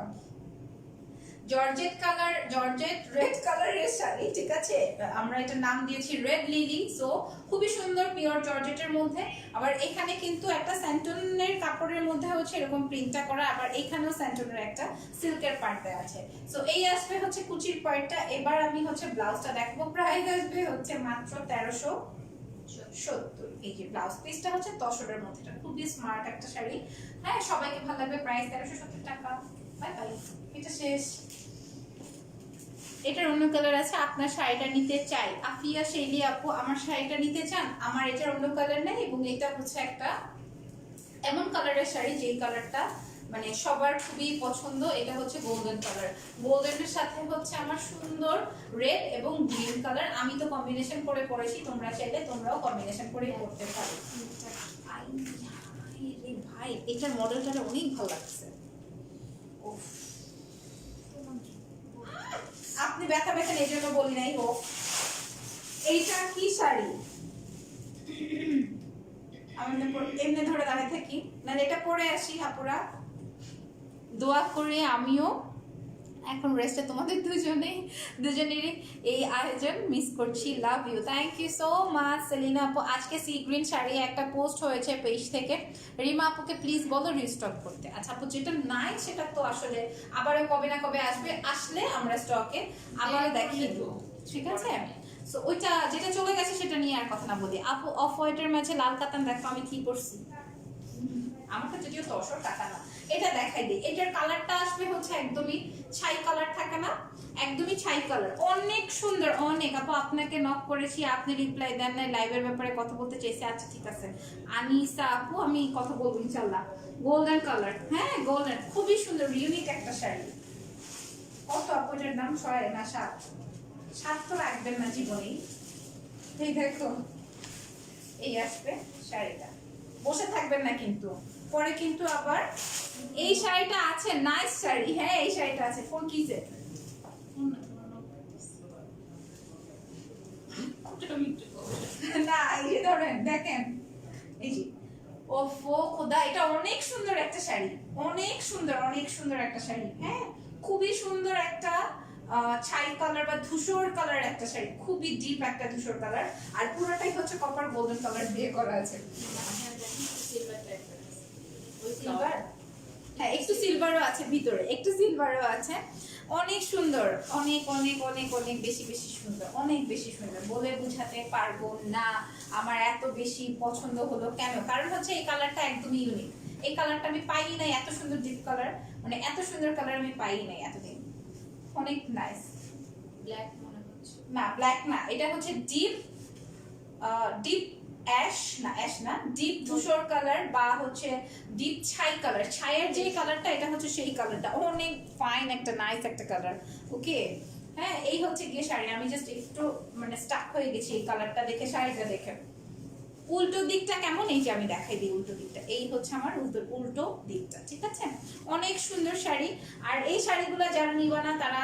Speaker 1: জর্জেট কালার, জর্জেট রেড কালারের শাড়ি, ঠিক আছে, আমরা এটা নাম দিয়েছি রেড লিলি। সো খুবই সুন্দর পিওর জর্জেটের মধ্যে। আবার এখানে কিন্তু একটা স্যান্টনের কাপড়ের মধ্যে হচ্ছে এরকম প্রিন্টটা করা, আবার এখানেও স্যান্টনের একটা সিল্কের পার্ট দেওয়া আছে। সো এই আসবে হচ্ছে কুচির পার্টটা। এবার আমি হচ্ছে ব্লাউজটা দেখবো। প্রাইস আসবে হচ্ছে মাত্র 1370। এই যে ব্লাউজ পিসটা হচ্ছে তসরের মধ্যে, এটা খুবই স্মার্ট একটা শাড়ি। হ্যাঁ সবাইকে ভালো লাগবে। প্রাইস 1370 টাকা। বাই বাই, এটা শেষ। এটার অন্য কালার আছে, আপনার শাড়িটা নিতে চাই আফিয়া শেলি আপু, আমার শাড়িটা নিতে চান? আমার এটার অন্য কালার নেই, এবং এটা হচ্ছে একটা এমন কালারের শাড়ি যেই কালারটা মানে সবার খুবই পছন্দ। এটা হচ্ছে গোল্ডেন কালার, গোল্ডেনের সাথে হচ্ছে আমার সুন্দর রেড এবং গ্রিন কালার। আমি তো কম্বিনেশন করে পরেছি, তোমরা চাইলে তোমরাও কম্বিনেশন করে পরতে পারো। ভাই এটার মডেলটা অনেক ভালো লাগছে। উফ, আপনি ব্যথা ব্যথা এই জন্য বলি নাই হোক। এইটা কি শাড়ি? আমি এমনি ধরে দাঁড়িয়ে থাকি না, এটা পরে আসি আপুরা। দোয়া করে আমিও এখন রেস্টে, তোমাদের দুজনেরই এই আয়োজন মিস করছি। Love you, thank you so much Selina আপু। আজকে সি গ্রিন শাড়ি একটা পোস্ট হয়েছে পেজ থেকে, রিমা আপুকে প্লিজ বলো রিস্টক করতে। আচ্ছা আপু, যেটা নাই সেটা তো আসলে আবারও কবে না কবে আসবে, আসলে আমরা স্টকে আবার দেখিয়ে দেবো, ঠিক আছে? সো ওইটা যেটা চলে গেছে সেটা নিয়ে আর কথা না বলি। আপু অফ হোয়াইটের মাঝে লাল কাতান দেখো আমি কি করছি। আমাকে যদিও তসর টাকা না, এটা দেখাই দিই। এটার কালারটা আসবে হচ্ছে একদমই ছাই কালার, থাকে না, একদমই ছাই কালার, অনেক সুন্দর অনেক। আপু আপনাকে নক করেছি, আপনি রিপ্লাই দেন না, লাইভের ব্যাপারে কথা বলতে চাইছি। আচ্ছা ঠিক আছে আনিসা আপু, আমি কথা বলবো ইনশাআল্লাহ। গোল্ডেন কালার, হ্যাঁ গোল্ডেন, খুবই সুন্দর ইউনিক একটা শাড়ি। কত আপু এটার দাম? 6 না 7? 7 তো রাখবেন না জীবনেই। এই দেখো এই আসবে শাড়িটা, বসে থাকবেন না কিন্তু, পরে কিন্তু আবার এই শাড়িটা আছে, নাইস শাড়ি। হ্যাঁ এই শাড়িটা আছে। ফোন কিসে? না এই যে ধরেন দেখেন, এই যে ওফো খোদা, এটা অনেক সুন্দর একটা শাড়ি, অনেক সুন্দর, অনেক সুন্দর একটা শাড়ি। হ্যাঁ খুবই সুন্দর একটা ছাই কালার বা ধূসর কালার একটা শাড়ি, খুবই ডিপ একটা ধূসর কালার, আর পুরোটাই হচ্ছে কপার গোল্ডেন কালার দিয়ে করা আছে। সিলভার, হ্যাঁ একটু সিলভারও আছে ভিতরে, একটু সিলভারও আছে। অনেক সুন্দর, অনেক অনেক অনেক অনেক বেশি বেশি সুন্দর, অনেক বেশি সুন্দর, বলে বোঝাতে পারবো না আমার এত বেশি পছন্দ হলো কেন। কারণ হচ্ছে এই কালারটা একদমই ইউনিক। এই কালারটা আমি পাই নাই, এত সুন্দর ডিপ কালার, মানে এত সুন্দর কালার আমি পাই নাই এতদিন। অনেক নাইস।
Speaker 2: ব্ল্যাক মনে হচ্ছে
Speaker 1: না ব্ল্যাক না, এটা হচ্ছে ডিপ ডিপ অ্যাশ না, অ্যাশ না, ডিপ ধূসর কালার বা হচ্ছে ডিপ ছাই কালার। ছাইয়ের যে কালারটা, এটা হচ্ছে সেই কালারটা, অনেক ফাইন একটা নাইস একটা কালার। ওকে হ্যাঁ এই হচ্ছে গিয়ে শাড়ি। আমি জাস্ট একটু মানে স্টাক হয়ে গেছি এই কালারটা দেখে, শাড়িটা দেখে। উল্টো দিকটা কেমন, এই যে আমি দেখাই দিই উল্টো দিকটা, এই হচ্ছে আমার উল্টো দিকটা, ঠিক আছে? অনেক সুন্দর শাড়ি। আর এই শাড়িগুলো যারা নিবা না তারা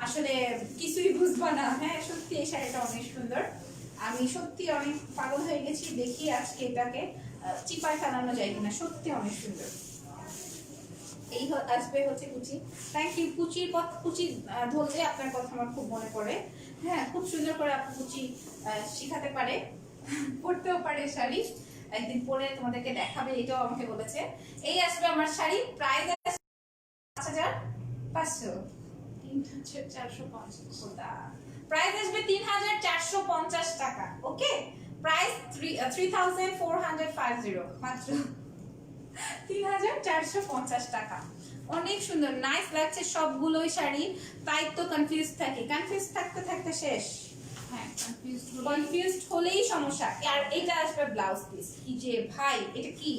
Speaker 1: আসলে কিছুই বুঝবা না। হ্যাঁ সত্যি এই শাড়িটা অনেক সুন্দর, আমি সত্যি অনেক পাগল হয়ে গেছি, দেখি আজকে এটাকে চিপায় ফেলানো যায় কিনা, সত্যি অনেক সুন্দর। এই আসবে হচ্ছে কুচি। Thank you. কুচির কুচি ধরলে আপনার কথা আমার খুব মনে পড়ে। হ্যাঁ খুব সুন্দর করে আপনি কুচি শিখাতে পারে, পড়তেও পারে শাড়ি, একদিন পরে তোমাদেরকে দেখাবে, এটাও আমাকে বলেছে। এই আসবে আমার শাড়ি, প্রাইস 5500,
Speaker 2: 3450।
Speaker 1: প্রাইস আসবে 3450 টাকা। ওকে প্রাইস 3450, মাত্র 3450 টাকা। অনেক সুন্দর নাইস লাগছে সবগুলোই শাড়ি। তাই তো কনফিউজ থাকি, কনফিউজ থাকতে থাকতে শেষ।
Speaker 2: হ্যাঁ
Speaker 1: কনফিউজড হলেই সমস্যা। আর এটা আসবে ব্লাউজ পিস, কি যে ভাই এটা কি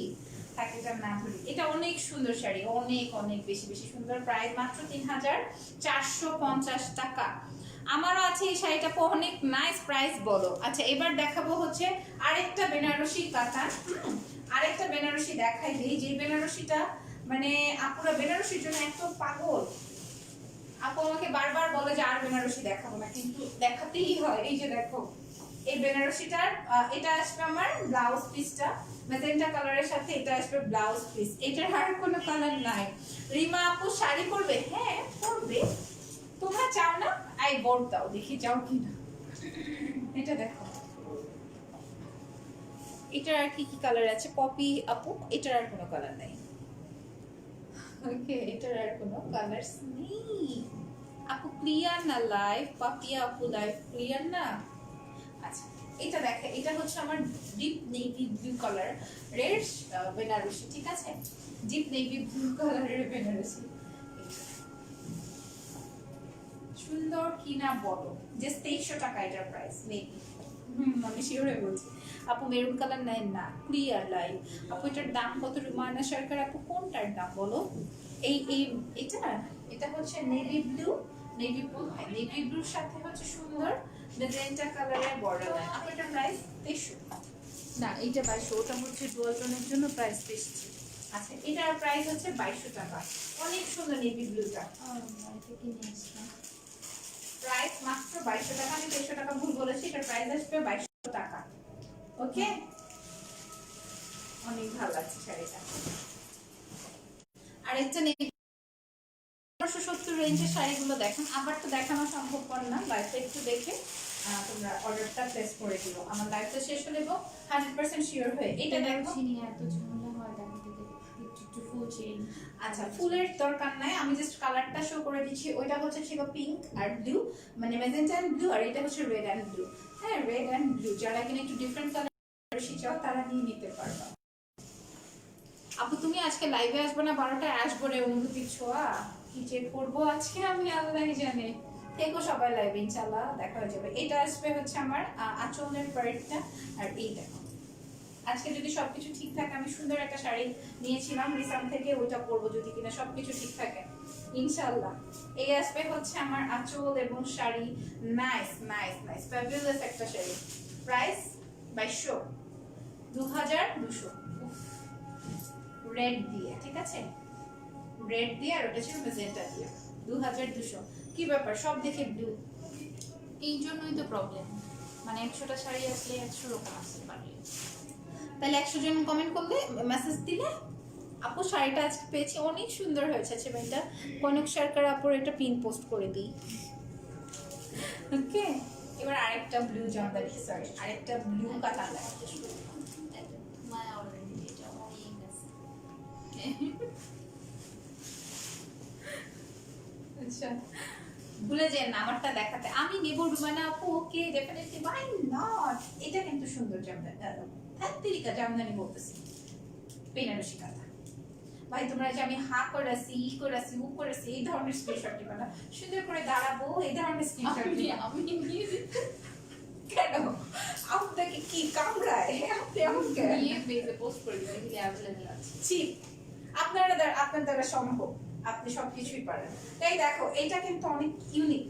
Speaker 1: থাকে এটা না ধরি। এটা অনেক সুন্দর শাড়ি, অনেক অনেক বেশি বেশি সুন্দর। প্রাইস মাত্র 3450 টাকা। আমারও আছে এই শাড়িটা, অনেক নাইস। প্রাইস বলো। আচ্ছা এবার দেখাবো হচ্ছে আরেকটা বেনারসি কাতান। আরেকটা বেনারসি দেখাই দিই, যে বেনারসিটা মানে আপুরা বেনারসির জন্য এত পাগল। আপু আমাকে বারবার বলে যে আর বেনারসি দেখাবো না, কিন্তু দেখাতেই হয়। এই যে দেখো এই বেনারসিটার এটা আসবে আমার ব্লাউজ পিসটা ম্যাজেন্টা কালারের সাথে, এটা আসবে ব্লাউজ পিস। এটার আর কোনো কালার নাই। রিমা আপু শাড়ি পরবে? হ্যাঁ পরবে, তোমরা চাও না? আই বোর্ড দাও দেখি চাও কিনা। এটা দেখো, এটার আর কি কি কালার আছে পপি আপু? এটার আর কোনো কালার নাই। ওকে, এটার আর কোনো কালারস নেই আপু। ক্লিয়ার না লাইভ? পাপিয়া আপু লাইভ ক্লিয়ার না? আচ্ছা এটা দেখে, এটা হচ্ছে আমার deep navy blue colour red Banarasi, ঠিক আছে? ডিপ নেভি ব্লু কালারের বেনারসি, সুন্দর কিনা বলো। যে 2300 টাকা এটার প্রাইস মেবি, আমি শিওরে বলছি। আপু মেরুন কালার নেয় না? ক্লিয়ার লাইভ আপু। এটার দাম কত? রুমানা সরকার আপু কোনটার দাম বলো? এই এই এটা হচ্ছে নেভি ব্লু, নেভি ব্লু, হ্যাঁ নেভি ব্লুর সাথে হচ্ছে সুন্দর ম্যাজেন্টা কালারের বর্ডার লাইন। আপু এটার প্রাইস 2300 না, এইটা 2200, ওটা হচ্ছে ডুয়াল টোনের জন্য প্রাইস বেশি। আচ্ছা এটার প্রাইস হচ্ছে 2200 টাকা। অনেক সুন্দর নেভি ব্লুটা, প্রাইস মাত্র 2200 টাকা। আমি 2300 টাকা ভুল বলেছি, এটার প্রাইস আসবে 2200 টাকা। ওকে, অনেক ভালো লাগছে শাড়িটা। আর একটা নেই 470 রেঞ্জের শাড়িগুলো দেখেন, আবার তো দেখানো সম্ভবপর না, লাইভটা একটু দেখে তোমরা অর্ডারটা প্লেস করে দিও। আমার লাইভটা শেষ হলে 100% শিওর হয়ে এটা দেখো।
Speaker 2: এত ঝামেলা হয় দেখাতে, একটু ফুল চেইন।
Speaker 1: আচ্ছা ফুলের দরকার নাই, আমি জাস্ট কালারটা শো করে দিচ্ছি। ওইটা হচ্ছে ছিল পিঙ্ক আর ব্লু, মানে ম্যাজেন্টা এন্ড ব্লু, আর এটা হচ্ছে রেড এন্ড ব্লু। হ্যাঁ রেড এন্ড ব্লু, যারা কিনা একটু ডিফারেন্ট কালার চাও তারা নিয়ে নিতে পারবা। আপু তুমি আজকে লাইভে আসবে না? 12টায় আসবো রে অনুভূতি ছোঁয়া। কি যে করবো আজকে আমি আল্লাহই জানে। থেকো সবাই লাইভে, ইনশাআল্লাহ দেখা হয়ে যাবে। এটা আসবে হচ্ছে আমার আঁচলের পার্টটা। আর এই দেখো, আজকে যদি সবকিছু ঠিক থাকে, আমি সুন্দর একটা শাড়ি নিয়েছিলাম রিসাম থেকে, ওইটা পরবো যদি কিনা সবকিছু ঠিক থাকে ইনশাআল্লাহ। এই আসবে হচ্ছে আমার আঁচল এবং sari. Nice nice nice fabulous একটা শাড়ি। প্রাইস 2200, 2200 রেড দিয়ে, ঠিক আছে? রেড দিয়ে, আর ওটা ছিল ম্যাজেন্টা দিয়ে। 2200। কি ব্যাপার সব দেখে ব্লু?
Speaker 2: এই জন্যই তো প্রবলেম, মানে 100টা শাড়ি আসলে 100 রকম আসতে পারলে।
Speaker 1: তাহলে 100 জন কমেন্ট করলে, মেসেজ দিলে আপু শাড়িটা আজকে পেয়েছি অনেক সুন্দর হয়েছে, এটা কনক সরকার আপুর এটা পিন পোস্ট করে দিই। ওকে, এবার আরেকটা ব্লু জামদানি, সরি আরেকটা ব্লু কাতান।
Speaker 2: মায়া অলরেডি এটা অনেক আছে।
Speaker 1: আচ্ছা ভুলে যেন না আমারটা দেখাতে। আমি নেব রুমানা আপু। ওকে ডেফিনেটলি, ওয়াই নট। এটা কিন্তু সুন্দর জামদানি, ধাত্রিকা জামদানি বলতেছি, বেনারসি কাঁথা। ভাই তোমরা যে আমি হা করেছি, ই করেছি, উ করেছি, এই ধরনের স্ক্রিনশট দিবা না, সুন্দর করে দাঁড়াবো এই ধরনের স্ক্রিনশট দিবা।
Speaker 2: আমি নিয়ে
Speaker 1: কেন আপনাকে কি কামড়ায়? আপনি আমাকে
Speaker 2: নিয়ে পেজে পোস্ট করে দিই, দেখি অ্যাভেলেবল আছে।
Speaker 1: চিপ, আপনার দ্বারা সম্ভব, আপনি সবকিছুই পারেন। তাই দেখো এটা কিন্তু অনেক ইউনিক।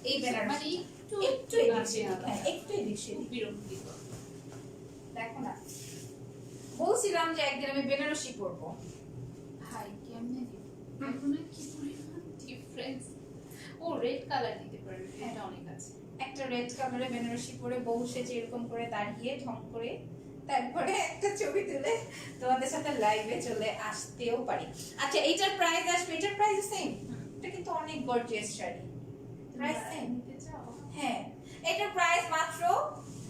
Speaker 1: এই বেনারসি একটু এদিক সেদিক, হ্যাঁ একটু এদিক সেদিক,
Speaker 2: বিরক্তিকর।
Speaker 1: দেখো না বলছিলাম যে একদিন আমি বেনারসি পরবো।
Speaker 2: হাই কেমনে দিব? এখন কি পরিমাণ ডিফারেন্স। ও রেড কালার দিতে পারবে, এটা অনেক আছে।
Speaker 1: একটা রেড কালারে বেনারসি পরে বউ সেজে এরকম করে দাঁড়িয়ে ঢং করে, তারপরে একটা ছবি তুলে তোমাদের সাথে লাইভে চলে আসতেও পারি। আচ্ছা এইটার প্রাইস আসবে, এটার প্রাইস সেম। এটা কিন্তু অনেক গর্জিয়াস শাড়ি, প্রাইস সেম।
Speaker 2: নিতে চাও?
Speaker 1: হ্যাঁ এটার প্রাইস মাত্র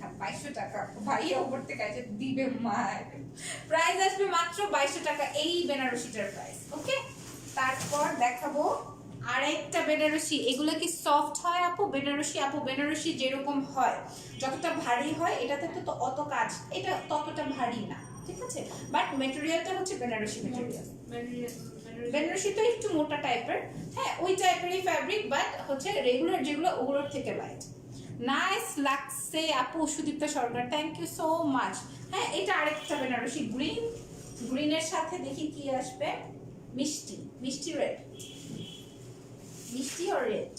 Speaker 1: 2200 টাকা। ভাই ওপর থেকে আছে দিবে মার। প্রাইস আসবে মাত্র 2200 টাকা এই বেনারসিটার প্রাইস। ওকে, তারপর দেখাবো আরেকটা বেনারসি। এগুলো কি সফট হয় আপু? বেনারসি আপু বেনারসি যেরকম হয়, যতটা ভারী হয় এটাতে তো অত কাজ, এটা ততটা ভারী না, ঠিক আছে? বাট মেটেরিয়ালটা হচ্ছে বেনারসি মেটেরিয়াল। বেনারসি তো একটু মোটা টাইপের, হ্যাঁ ওই টাইপেরই ফ্যাব্রিক, বাট হচ্ছে রেগুলার যেগুলো ওগুলোর থেকে লাইট। নাইস লাগছে আপু সুদীপ্তা সরকার, থ্যাংক ইউ সো মাচ। হ্যাঁ এটা আরেকটা বেনারসি গ্রিন, গ্রিনের সাথে দেখি কি আসবে, মিষ্টি, মিষ্টি রেড, মিষ্টি আর রেড।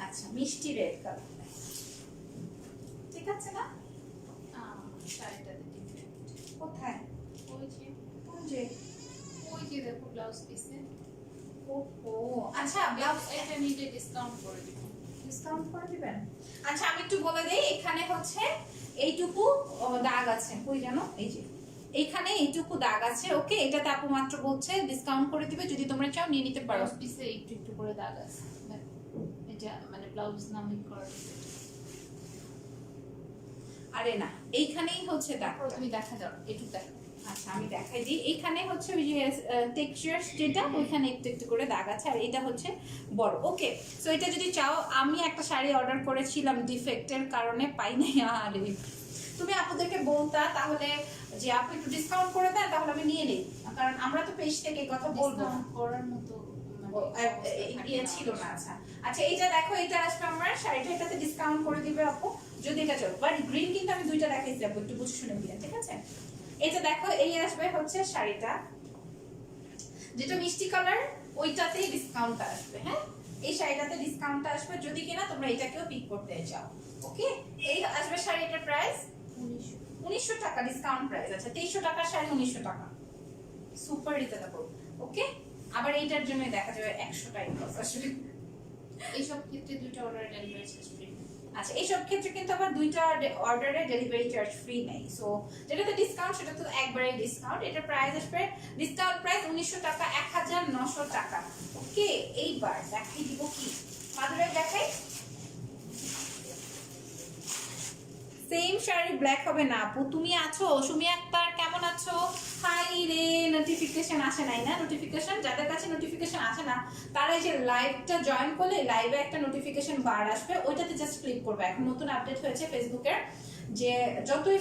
Speaker 1: আচ্ছা মিষ্টি রেড কালার, ঠিক আছে না?
Speaker 2: শাড়িটাতে ডিফারেন্ট।
Speaker 1: কোথায়?
Speaker 2: ওই যে
Speaker 1: কোন যে?
Speaker 2: ওই যে দেখো ব্লাউজ পিসে।
Speaker 1: ওহো আচ্ছা ব্লাউজ
Speaker 2: এটা নিলে ডিসকাউন্ট করে দিব।
Speaker 1: ডিসকাউন্ট করে দিবেন? আচ্ছা আমি একটু বলে দেই, এখানে হচ্ছে এইটুকু দাগ আছে, কই জানো, এই যে এইখানে এইটুকু দাগ আছে। ওকে, এটাতে আপু মাত্র বলছে ডিসকাউন্ট করে দিবে, যদি তোমরা চাও নিয়ে নিতে পারো।
Speaker 2: ব্লাউজ পিসে একটু একটু করে দাগ আছে, এটা মানে ব্লাউজ নামিং করা আছে।
Speaker 1: আরে না, এইখানেই হচ্ছে দাগ।
Speaker 2: তুমি দেখা দাও, একটু দেখো।
Speaker 1: আচ্ছা আমি দেখাই দিই, এইখানে হচ্ছে ওই যে টেক্সচার যেটা, ওইখানে একটু একটু করে দাগ আছে, আর এটা হচ্ছে বড়। ওকে, সো এটা যদি চাও, আমি একটা শাড়ি অর্ডার করেছিলাম ডিফেক্টের কারণে পাই নাই। আরে তুমি আপুদেরকে বলতা তাহলে যে আপু একটু ডিসকাউন্ট করে দেন, তাহলে আমি নিয়ে নিই, কারণ আমরা তো পেজ থেকে এই কথা বলবো না।
Speaker 2: Discount করার মতো
Speaker 1: ইয়ে ছিল না। আচ্ছা আচ্ছা, এইটা দেখো, এটা আসবে আমার শাড়িটা, এটাতে ডিসকাউন্ট করে দিবে আপু যদি এটা চলো। বাট গ্রিন কিন্তু আমি দুইটা দেখাইছি আপু, একটু বুঝে শুনে দিলেন, ঠিক আছে? এটা দেখো, এই আসবে হচ্ছে শাড়িটা, যেটা মিষ্টি কালার, ওইটাতেই ডিসকাউন্ট আসবে। হ্যাঁ, এই শাড়িটাতে ডিসকাউন্ট আসবে যদি কিনা তোমরা এটাকেও পিক করতে চাও। ওকে, এই আসবে শাড়িটার প্রাইস 1900 টাকা, ডিসকাউন্ট প্রাইস। আচ্ছা 2300 টাকার শাড়ি 1900 টাকা, সুপার রিজনেবল। ওকে, আবার এইটার জন্য দেখা যাবে 100 টাকা প্লাস আসবে।
Speaker 2: এইসব ক্ষেত্রে দুটো অর্ডার ডেলিভারি চার্জ ফ্রি।
Speaker 1: আচ্ছা এইসব ক্ষেত্রে কিন্তু আবার দুইটা অর্ডারে ডেলিভারি চার্জ ফ্রি নেই। সো যেটাতে ডিসকাউন্ট সেটা তো একবারে ডিসকাউন্ট। এটার প্রাইস আসবে, ডিসকাউন্ট প্রাইস 1900 টাকা, 1900 টাকা। ওকে, এইবার দেখাই দিব কি মাধুরী, দেখাই সেম শাড়ি ব্ল্যাক হবে না আপু। তুমি আছো সুমি আক্তার, কেমন আছো? হাই রে, নোটিফিকেশন আসে নাই না? নোটিফিকেশন যাদের কাছে নোটিফিকেশন আসে না, তারা এই যে লাইভটা জয়েন করলে লাইভে একটা নোটিফিকেশন বার আসবে, ওইটাতে জাস্ট ক্লিক করবে। এখন নতুন আপডেট হয়েছে ফেসবুকের, যে যতই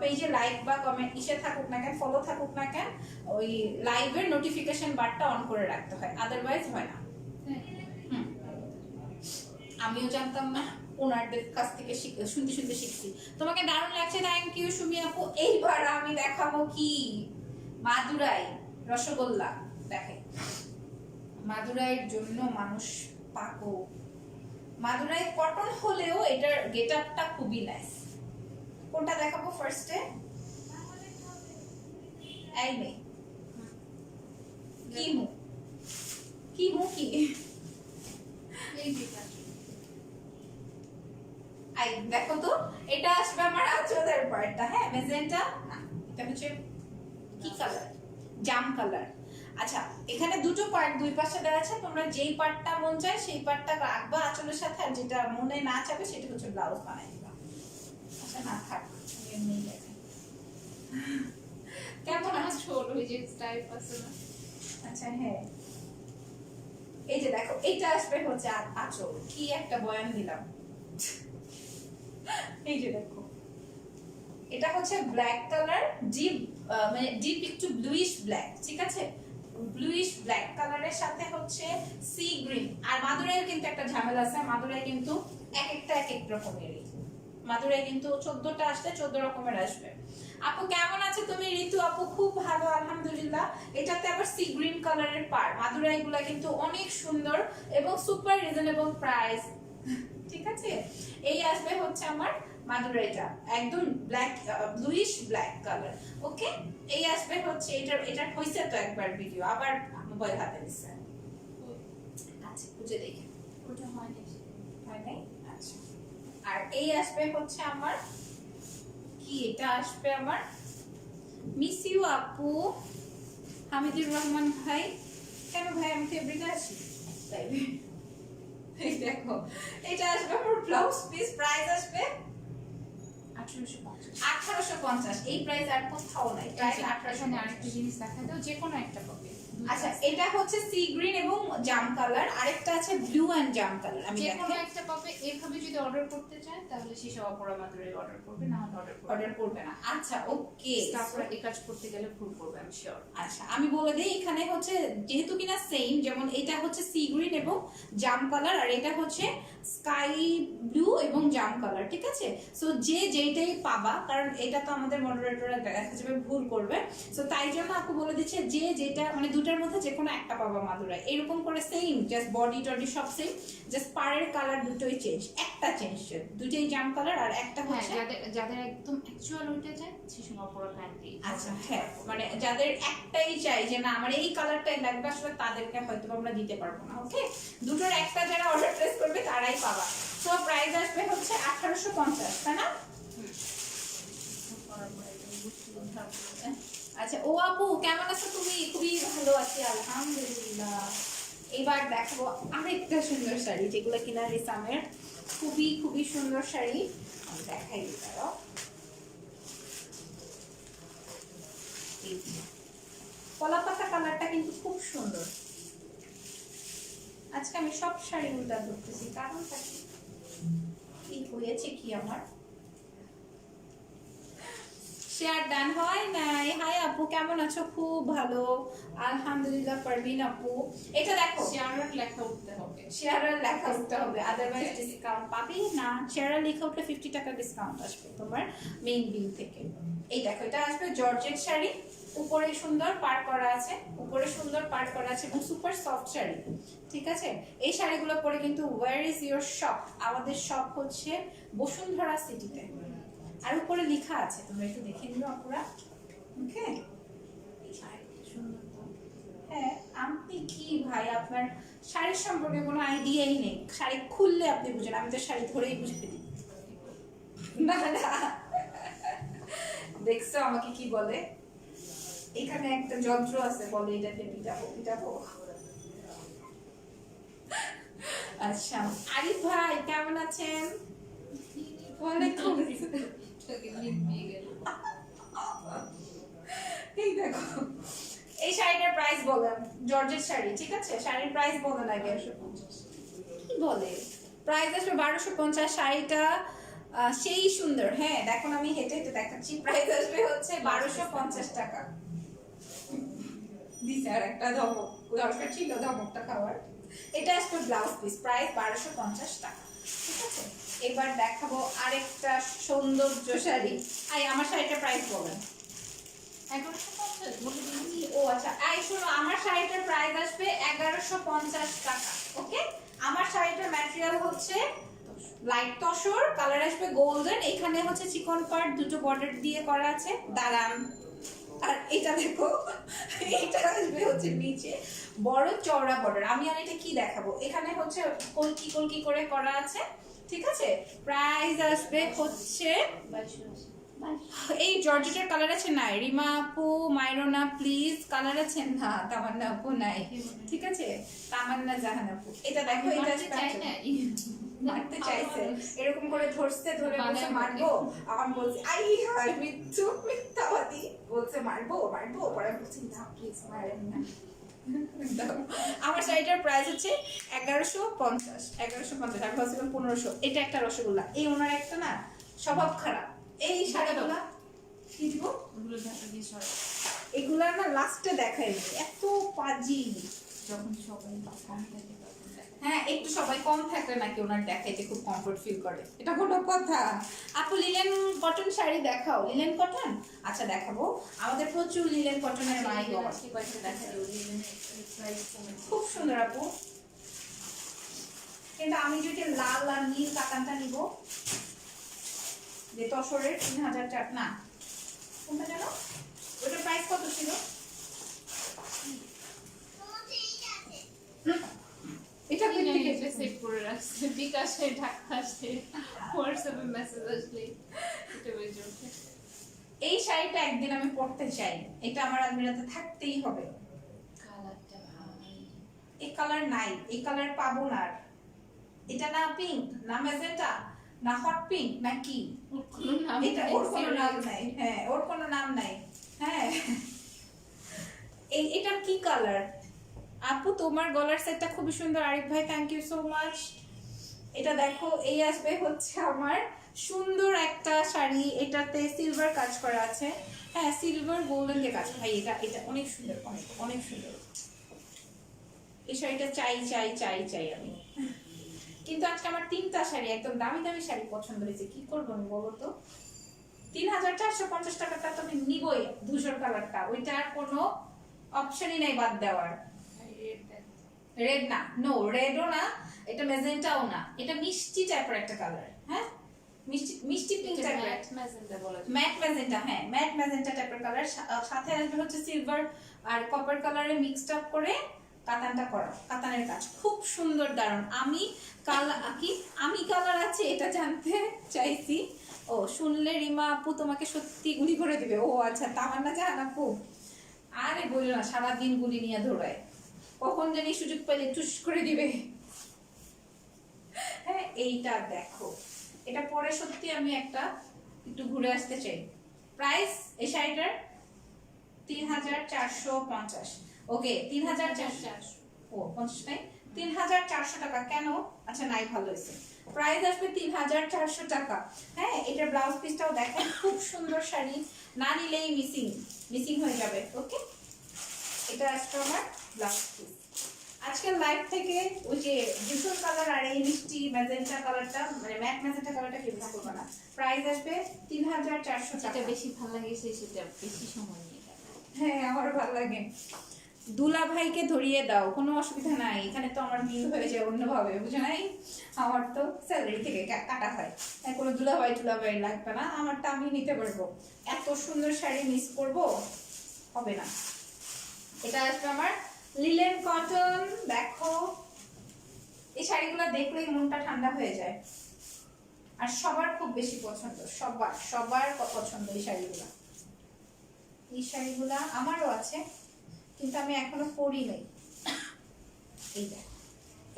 Speaker 1: পেজে লাইক বা কমেন্ট ইসে থাকুক না কেন, ফলো থাকুক না কেন, ওই লাইভের নোটিফিকেশন বারটা অন করে রাখতে হয়, আদারওয়াইজ হয় না। আমিও জানতাম না, ওনারদের কাছ থেকে শুনতে শুনতে শিখছি। তোমাকে দারুণ লাগছে, থ্যাংক ইউ সুমি আপু। এইবার আমি দেখাবো কি মাদুরাই রসগোল্লা। দেখে মাদুরাইয়ের জন্য মানুষ পাগল। মাদুরাই কটন হলেও এটার গেটআপটা খুবই নাইস। কোনটা দেখাবো ফার্স্টে? এই মেয়ে কি মু কি মু কি
Speaker 2: এই যেটা
Speaker 1: আই দেখো তো, এটা আসবে আমার আঁচলের পার্টটা। হ্যাঁ, মেজেন্টা না, এটা হচ্ছে কি কালার, জাম কালার। আচ্ছা এখানে দুটো পার্ট দুই পাশে দেওয়া আছে, তোমরা যেই পার্টটা মন চায় সেই পার্টটা রাখবা আঁচলের সাথে, আর যেটা মনে না চাবে সেটা হচ্ছে ব্লাউজ বানাই দিবা। আচ্ছা না থাক, এমনি দেখেন
Speaker 2: কেমন আছো, ওই যে টাইপ আছে না।
Speaker 1: আচ্ছা হ্যাঁ, এই যে দেখো, এইটা আসবে হচ্ছে আঁচল। কি একটা বয়ান দিলাম। এই যে দেখো, এটা হচ্ছে ব্ল্যাক কালার, ডিপ মানে ডিপ একটু ব্লুইশ ব্ল্যাক, ঠিক আছে? ব্লুইশ ব্ল্যাক কালারের সাথে হচ্ছে সি গ্রিন। আর মাদুরাইয়ের কিন্তু একটা ঝামেলা আছে, মাদুরাই কিন্তু এক এক রকমেরই। মাদুরাই কিন্তু 14টা আসলে 14 রকমের আসবে। আপু কেমন আছে তুমি? ঋতু আপু খুব ভালো আলহামদুলিল্লাহ। এটাতে আবার সি গ্রিন কালারের পার। মাদুরাইগুলা কিন্তু অনেক সুন্দর এবং সুপার রিজনেবল প্রাইস, ঠিক আছে? এই আসবে হচ্ছে আমার মাদুরাইটা, একদম ব্ল্যাক ব্লুইশ ব্ল্যাক কালার। ওকে, এই আসবে হচ্ছে এটা হইছে তো একবার ভিডিও, আবার মোবাইল হাতে নিছে। আচ্ছা খুঁজে দেখি,
Speaker 2: ওটা হয়নি।
Speaker 1: হয় নাই? আচ্ছা, আর এই আসবে হচ্ছে আমার কি, এটা আসবে আমার মিস ইউ আপু, হামিদুর রহমান ভাই। কেন ভাই, আমি ফেব্রিকে আসি তাই। এই দেখো, এটা আসবে আমার ব্লাউজ পিস, প্রাইস আসবে 1850। এই প্রাইস আর কোথাও নাই, প্রাইস 1850।
Speaker 2: আরেকটা জিনিস দেখা দাও, যে কোনো একটা পাবে।
Speaker 1: আচ্ছা এটা হচ্ছে সি গ্রিন এবং জাম কালার, আরেকটা আছে ব্লু এন্ড জাম কালার। আমি
Speaker 2: যে কোনো
Speaker 1: দেখাই,
Speaker 2: একটা পাবে। এইভাবে যদি অর্ডার করতে চায় তাহলে সেই সব অপরা মাদুরাই অর্ডার করবে, না হলে
Speaker 1: অর্ডার করবে না। আচ্ছা ওকে,
Speaker 2: তারপরে এই কাজ করতে গেলে ভুল করবে, আমি শিওর।
Speaker 1: আচ্ছা আমি বলে দিই, এখানে হচ্ছে যেহেতু কিনা সেম, যেমন এটা হচ্ছে সি গ্রিন এবং জাম কালার, আর এটা হচ্ছে স্কাই ব্লু এবং জাম কালার, ঠিক আছে? সো যে যেইটাই পাবা, কারণ এটা তো আমাদের মডারেটররা দেখা যাবে ভুল করবে, সো তাই জন্য আপু বলে দিচ্ছে যে যেটা মানে দুটার মধ্যে যে কোনো একটা পাবা মাদুরাই, এরকম করে সেম, জাস্ট বডি টডি সব সেম, জাস্ট পাড়ের কালার দুটোই চেঞ্জ, একটা চেঞ্জ, দুটোই জাম কালার আর একটা
Speaker 2: হ্যাঁ,
Speaker 1: হচ্ছে
Speaker 2: যাদের যাদের একদম অ্যাকচুয়াল ওইটা চাই সেই সময় পুরো কাইন্ডলি।
Speaker 1: আচ্ছা হ্যাঁ, মানে যাদের একটাই চাই যে না আমার এই কালারটাই লাগবে, আসলে তাদেরকে হয়তো আমরা দিতে পারবো না। ওকে, দুটোর একটা যারা অর্ডার প্লেস করবে তারাই পাবা। সো প্রাইস আসবে হচ্ছে 1850, তাই না? আচ্ছা ও আপু কেমন আছো তুমি? খুবই ভালো আছি আলহামদুলিল্লাহ। এবার দেখো আরেকটা সুন্দর শাড়ি, যেগুলো কিনা রিসামের খুবই খুবই সুন্দর শাড়ি, আমি দেখাই দিই দাঁড়াও। এই যে, কলা পাতা কালারটা কিন্তু খুব সুন্দর। আজকে আমি সব শাড়ি উল্টা ধরতেছি, কারণটা কি হয়েছে কি আমার? শেয়ার ডান হয় নাই। হাই আপু কেমন আছো? খুব ভালো আলহামদুলিল্লাহ। পারভিন আপু এটা দেখো,
Speaker 2: শেয়ারের লেখা উঠতে হবে,
Speaker 1: শেয়ারের লেখা উঠতে হবে, আদারওয়াইজ ডিসকাউন্ট পাবি না। শেয়ারের লেখা উঠলে 50 টাকা ডিসকাউন্ট আসবে তোমার মেইন বিল থেকে। এই দেখো এটা আসবে জর্জেট শাড়ি, উপরে সুন্দর পার করা আছে, উপরে সুন্দর পার করা আছে এবং সুপার সফট শাড়ি। ঠিক আছে, এই শাড়িগুলো পরে কিন্তু ওয়্যার ইজ ইওর শপ, আমাদের শপ হচ্ছে বসুন্ধরা সিটিতে। আর উপরে লেখা আছে, তোমরা একটু দেখে নিও আপুরা। ওকে, হ্যাঁ আপনি কি ভাই, আপনার শাড়ির সম্পর্কে কোনো আইডিয়াই নেই, শাড়ি খুললে আপনি বুঝেন, আমি তো শাড়ি ধরেই বুঝে ফেলি। না না, দেখছো আমাকে কি বলে, এখানে একটা যন্ত্র আছে বলে এটাতে পিটাবো পিটাবো। আচ্ছা আরিফ ভাই কেমন আছেন? ওয়ালাইকুম এই দেখো, এই শাড়িটার প্রাইস বলেন, জর্জেট শাড়ি, ঠিক আছে শাড়ির প্রাইস বলেন আগে। 1250 কি বলে, প্রাইস আসবে 1250। শাড়িটা সেই সুন্দর, হ্যাঁ দেখুন আমি হেঁটে হেঁটে দেখাচ্ছি। প্রাইস আসবে হচ্ছে 1250 টাকা। দিছে আর একটা ধমক, দরকার ছিল ধমকটা খাওয়ার। এটা আসবে ব্লাউজ পিস, প্রাইস 1250 টাকা। ঠিক আছে, এবার দেখাবো আরেকটা সৌন্দর্য শাড়ি। আমার শাড়িটার প্রাইস বলেন।
Speaker 2: 1150 বলে দিয়েছি।
Speaker 1: ও আচ্ছা, শোনো আমার শাড়িটার প্রাইস আসবে 1150 টাকা। ওকে, আমার শাড়িটার ম্যাটেরিয়াল হচ্ছে লাইট তসর, কালার আসবে গোল্ডেন, এখানে হচ্ছে চিকন পার্ট দুটো বর্ডার দিয়ে করা আছে, দাঁড়ান। আর এটা দেখো, এটা আসবে হচ্ছে নিচে বড় চওড়া বর্ডার। আমি আর এটা কি দেখাবো, এখানে হচ্ছে কলকি কলকি করে করা আছে। ঠিক আছে, প্রাইস আসবে হচ্ছে, এই জর্জেটের কালার আছে নাই? রিমা আপু, মাইরোনা প্লিজ, কালার আছে না? তামান্না আপু নাই, ঠিক আছে তামান্না জাহান আপু। এটা দেখো, এটা মারতে চাইছে, এরকম করে ধরছে, ধরে বলছে মারবো, আমার বলছে আই হাই মিথ্যু মিথ্যাবাদী, বলছে মারবো মারবো, পরে বলছি না প্লিজ মারেন না। আমার শাড়িটার প্রাইস হচ্ছে 1150। 1150 আমি ভাবছিলাম 1500। এটা একটা রসগোল্লা, এই ওনার একটা না স্বভাব খারাপ, এই শাড়িগুলা কি দিব, এগুলা না লাস্টে দেখাই, এত পাজি।
Speaker 2: যখন সবাই কম থাকে তখন দেখা।
Speaker 1: হ্যাঁ একটু সবাই কম থাকলে নাকি ওনার দেখাইতে খুব কমফোর্ট ফিল করে, এটা কোনো কথা? আপু লিলেন কটন শাড়ি দেখাও, লিলেন কটন। আচ্ছা দেখাবো, আমাদের প্রচুর লিলেন কটনের মাই খুব সুন্দর আপু। কিন্তু আমি যদি লাল আর নীল কাতানটা নিব, যে তসরের 3000 টাকা, না কোনটা জানো, ওটার প্রাইস কত ছিল? এটা
Speaker 2: কি জানি এটা সেভ করে রাখছে, বিকাশে ঢাকা আসে, হোয়াটসঅ্যাপে মেসেজ আসলে এটা বেজে ওঠে।
Speaker 1: এই শাড়িটা একদিন আমি পরতে চাই, এটা আমার আলমিরাতে থাকতেই হবে।
Speaker 2: কালারটা ভাই,
Speaker 1: এই কালার নাই, এই কালার পাবো না আর। এটা না পিঙ্ক, না ম্যাজেন্টা, না হট পিঙ্ক, না কি,
Speaker 2: ওর কোনো নাম
Speaker 1: এটা ওর কোনো নাম নাই। হ্যাঁ ওর কোনো নাম নাই। হ্যাঁ এটা কি কালার? আপু তোমার গলার সেটটা খুবই সুন্দর, আরিফ ভাই থ্যাংক ইউ সো মাচ। এটা দেখো, এই আসবে হচ্ছে আমার সুন্দর একটা শাড়ি, এটাতে সিলভার কাজ করা আছে, হ্যাঁ সিলভার গোল্ডেন দিয়ে কাজ। ভাই এটা এটা অনেক সুন্দর, অনেক অনেক সুন্দর। এই শাড়িটা চাই চাই চাই চাই আমি। কিন্তু আজকে আমার 3টা শাড়ি, একদম দামি দামি শাড়ি পছন্দ হয়েছে, কি করবো আমি বলো তো? 3450 টাকাটা তো আমি নিবই, ধূসর কালারটা, ওইটা আর কোনো অপশনই নাই বাদ দেওয়ার। রেড না, নো রেডও না, এটা মেজেন্টাও না, এটা মিষ্টি টাইপের একটা কালার। হ্যাঁ মিষ্টি মিষ্টি পিঙ্ক টাইপের,
Speaker 2: ম্যাট ম্যাজেন্টা বলা যায়।
Speaker 1: ম্যাট ম্যাজেন্টা, হ্যাঁ ম্যাট ম্যাজেন্টা টাইপের কালার, সাথে আসবে হচ্ছে সিলভার আর কপার কালারে মিক্সড আপ করে কাতানটা করা, কাতানের কাজ খুব সুন্দর দারুণ। আমি কালার এটা জানতে চাইছি। ও শুনলে রিমা আপু তোমাকে সত্যি গুলি করে দিবে। ও আচ্ছা, তামান্না জাহান আপু, আরে বলো না, সারাদিন গুলি নিয়ে দৌড়ায়, কখন জানি সুযোগ পেলে টুস করে দিবে। হ্যাঁ এইটা দেখো, এটা পরে সত্যি আমি একটু ঘুরে আসতে চাই। প্রাইস এই শাড়িটার 3450। ওকে 3400। ও 50 নাই, 3400 টাকা। কেন? আচ্ছা নাই, ভালো হয়েছে। প্রাইস আসবে 3400 টাকা। হ্যাঁ এটার ব্লাউজ পিসটাও দেখেন, খুব সুন্দর শাড়ি, না নিলেই মিসিং হয়ে যাবে। ওকে এটা আসবে আমার ব্লাউজ পিস। আজকের লাইভ থেকে ওই যে ডিফারেন্ট কালার আর এই মিষ্টি ম্যাজেন্টা কালারটা, মানে ম্যাট ম্যাজেন্টা কালারটা ফেভার করব না। প্রাইস আসবে 3400 টাকা।
Speaker 2: যেটা বেশি ভালো লাগে সেটা বেশি সময় নিয়ে কাটে।
Speaker 1: হ্যাঁ আমার ভালো লাগে। দুলা ভাইকে ধরিয়ে দাও, কোনো অসুবিধা নাই, এখানে তো আমার মিল হয়ে যায় অন্যভাবে, বুঝে নাই? আমার তো স্যালারি থেকে কাটা হয়, হ্যাঁ কোনো দুলা ভাই লাগবে না, আমারটা আমি নিতে পারবো। এত সুন্দর শাড়ি মিস করব? হবে না। এটা আসবে আমার লিলেন কটন। দেখো এই শাড়িগুলো দেখলেই মনটা ঠান্ডা হয়ে যায়, আর সবার খুব বেশি পছন্দ, সবার পছন্দ এই শাড়িগুলো। এই শাড়িগুলা আমারও আছে, কিন্তু আমি এখনো পরি নাই। এই দেখ,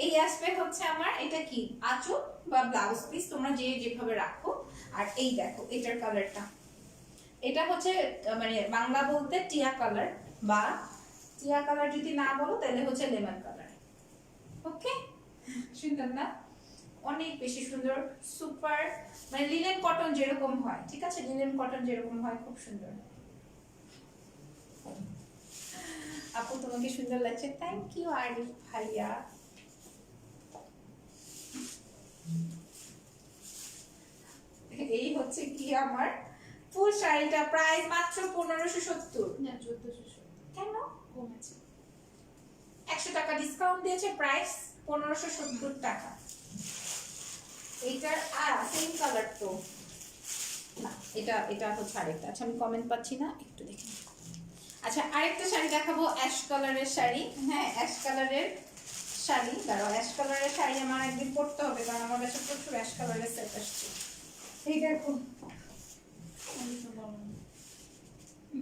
Speaker 1: এই আসবে হচ্ছে আমার, এটা কি আঁচল বা ব্লাউজ পিস, তোমরা যেভাবে রাখো। আর এই দেখো এটার কালারটা, এটা হচ্ছে মানে বাংলা বলতে টিয়া কালার, বা টিয়া কালার যদি না বলো তাহলে হচ্ছে লেমন কালার। ওকে সুন্দর না? অনেক বেশি সুন্দর, সুপার, মানে লিনেন কটন যেরকম হয়, ঠিক আছে, লিনেন কটন যেরকম হয়, খুব সুন্দর। আপু তোমাকে সুন্দর লাগছে, থ্যাংক ইউ আরিফ ভাইয়া। এই হচ্ছে কি আমার ফুল শাড়িটা, প্রাইস মাত্র 1570।
Speaker 2: না 1470।
Speaker 1: কেন
Speaker 2: কমেছে?
Speaker 1: 100 টাকা ডিসকাউন্ট দিয়েছে, প্রাইস 1570 টাকা। এইটার সেম কালার তো না, এটা হচ্ছে আরেকটা। আচ্ছা আমি কমেন্ট পাচ্ছি না, একটু দেখি। আচ্ছা আরেকটা শাড়ি দেখাবো, অ্যাশ কালারের শাড়ি। হ্যাঁ অ্যাশ কালারের শাড়ি, দাঁড়াও, অ্যাশ কালারের শাড়ি আমার একদিন পরতে হবে, কারণ আমার কাছে প্রচুর অ্যাশ কালারের সেট আসছে। এই দেখো,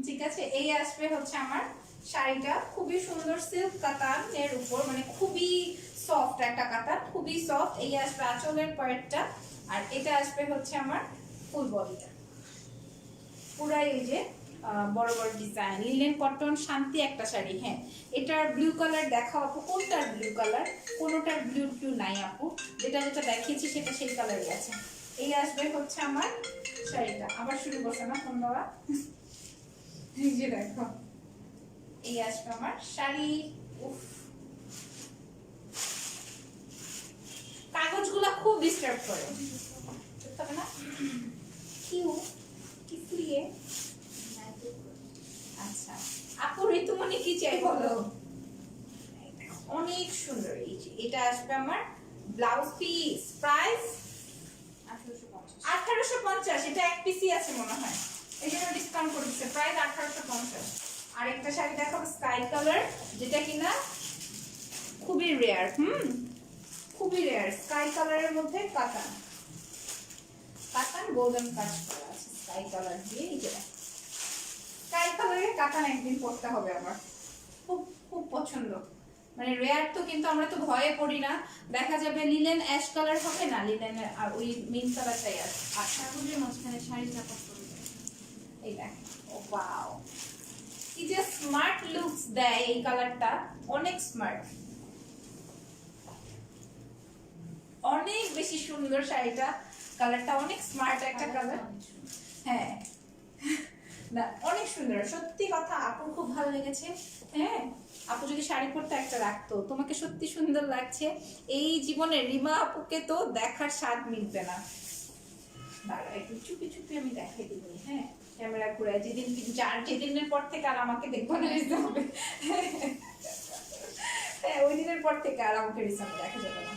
Speaker 1: ঠিক আছে, এই আসবে হচ্ছে আমার শাড়িটা, খুবই সুন্দর সিল্ক কাতান এর উপর, মানে খুবই সফট একটা কাতান, খুবই সফট। এই আসবে আঁচলের পার্টটা, আর এটা আসবে হচ্ছে আমার ফুল বডিটা, পুরাই এই যে বড় বড় ডিজাইন, লিনেন কটন, শান্তি একটা শাড়ি। হ্যাঁ এটার ব্লু কালার দেখাও আপু, কোনটার ব্লু কালার? কোনোটার ব্লু নাই আপু, যেটা দেখিয়েছি সেটা সেই কালারই আছে। এই আসবে হচ্ছে আমার শাড়িটা, আবার শুরু করছে না ফোন দেওয়া। এই যে দেখো, এই আসবে আমার শাড়ি। উফ কাগজগুলা খুব ডিস্টার্ব করে, তবে না কিউ কিসলিয়ে। আচ্ছা আপু ঋতুমণি কি চাই বলো? অনেক সুন্দর। এই যে এটা আসবে আমার ব্লাউজ পিস, প্রাইস 1850। এটা এক পিসই আছে মনে হয়, এই জন্য ডিসকাউন্ট করে দিচ্ছে, প্রাইস 1850। আর একটা শাড়ি দেখাবো স্কাই কালার, যেটা কিনা খুবই রেয়ার, খুবই রেয়ার, স্কাই কালারের মধ্যে কাতান গোল্ডেন কাজ করা আছে স্কাই কালার দিয়ে। এই যে স্কাই কালারের কাতান একদিন পরতে হবে আমার, খুব খুব পছন্দ, মানে রেয়ার তো, কিন্তু আমরা তো ভয়ে পড়ি না, দেখা যাবে লিনেন অ্যাশ কালার হবে না, লিনেন আর ওই মিন কালারটাই আছে।
Speaker 2: আর কাগজের মাঝখানে শাড়ি চাপা করে দেয়।
Speaker 1: এই দেখ, ও ওয়াও, কি যে স্মার্ট লুকস দেয় এই কালারটা, অনেক স্মার্ট, অনেক বেশি সুন্দর শাড়িটা, কালারটা অনেক স্মার্ট একটা কালার। হ্যাঁ না অনেক সুন্দর, সত্যি কথা আপুর খুব ভালো লেগেছে। হ্যাঁ আপু যদি শাড়ি পরতে একটা রাখতো, তোমাকে সত্যি সুন্দর লাগছে। এই জীবনে রিমা আপুকে তো দেখার স্বাদ মিলবে না। দাঁড়া একটু চুপি চুপি আমি দেখাই দিব। হ্যাঁ ক্যামেরা ঘুরে, যেদিনের পর থেকে আর আমাকে দেখবো না, হ্যাঁ ওই দিনের পর থেকে আর আমাকে রিসামে দেখা যাবে না,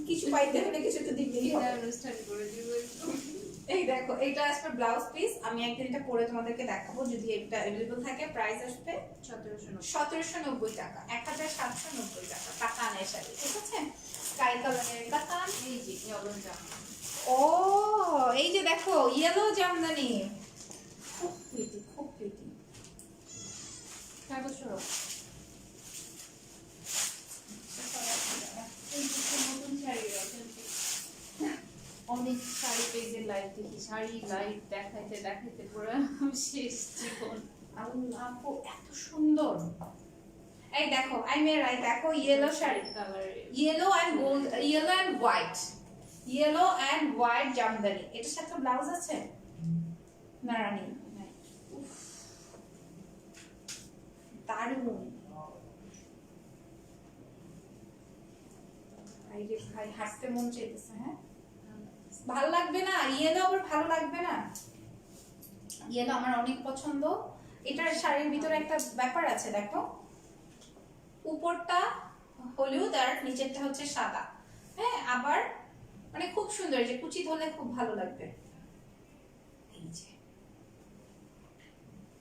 Speaker 1: কিছু পাইতে হলে কিছু তো দিতেই হবে। এই দেখো এটা আসবে ব্লাউজ পিস, আমি একদিন এটা পরে তোমাদেরকে দেখাবো যদি এটা अवेलेबल থাকে। প্রাইস আসবে 1790 টাকা, 1790 টাকা, কাতানের শাড়ি, ঠিক আছে, স্কাই কালারের কাতান।
Speaker 2: এই যে ইয়েলো জামা,
Speaker 1: ও এই যে দেখো ইয়েলো জামদানি, খুব প্রিটি, খুব প্রিটি।
Speaker 2: কাগজ সরো। এই যে নতুন শাড়ি অনেক শাড়ি পেজে লাইভ দেখি, শাড়ি লাইভ দেখাইতে দেখাইতে পুরো শেষ জীবন।
Speaker 1: আপু এত সুন্দর। এই দেখো আইমের এই দেখো yellow sari,
Speaker 2: colour
Speaker 1: yellow and gold, yellow and white, yellow and white Jamdani. এটার সাথে ব্লাউজ আছে না রানী? উফ, দারুণ। ভাই রে ভাই, হাসতে মন চাইতেছে। হ্যাঁ ভালো লাগবে না? ইয়েলো আবার ভালো লাগবে না? ইয়েলো আমার অনেক পছন্দ। এটার শাড়ির ভিতরে একটা ব্যাপার আছে দেখো, উপরটা হলুদ আর নিচেরটা হচ্ছে সাদা। হ্যাঁ আবার মানে খুব সুন্দর, যে কুচি ধরলে খুব ভালো লাগবে। এই যে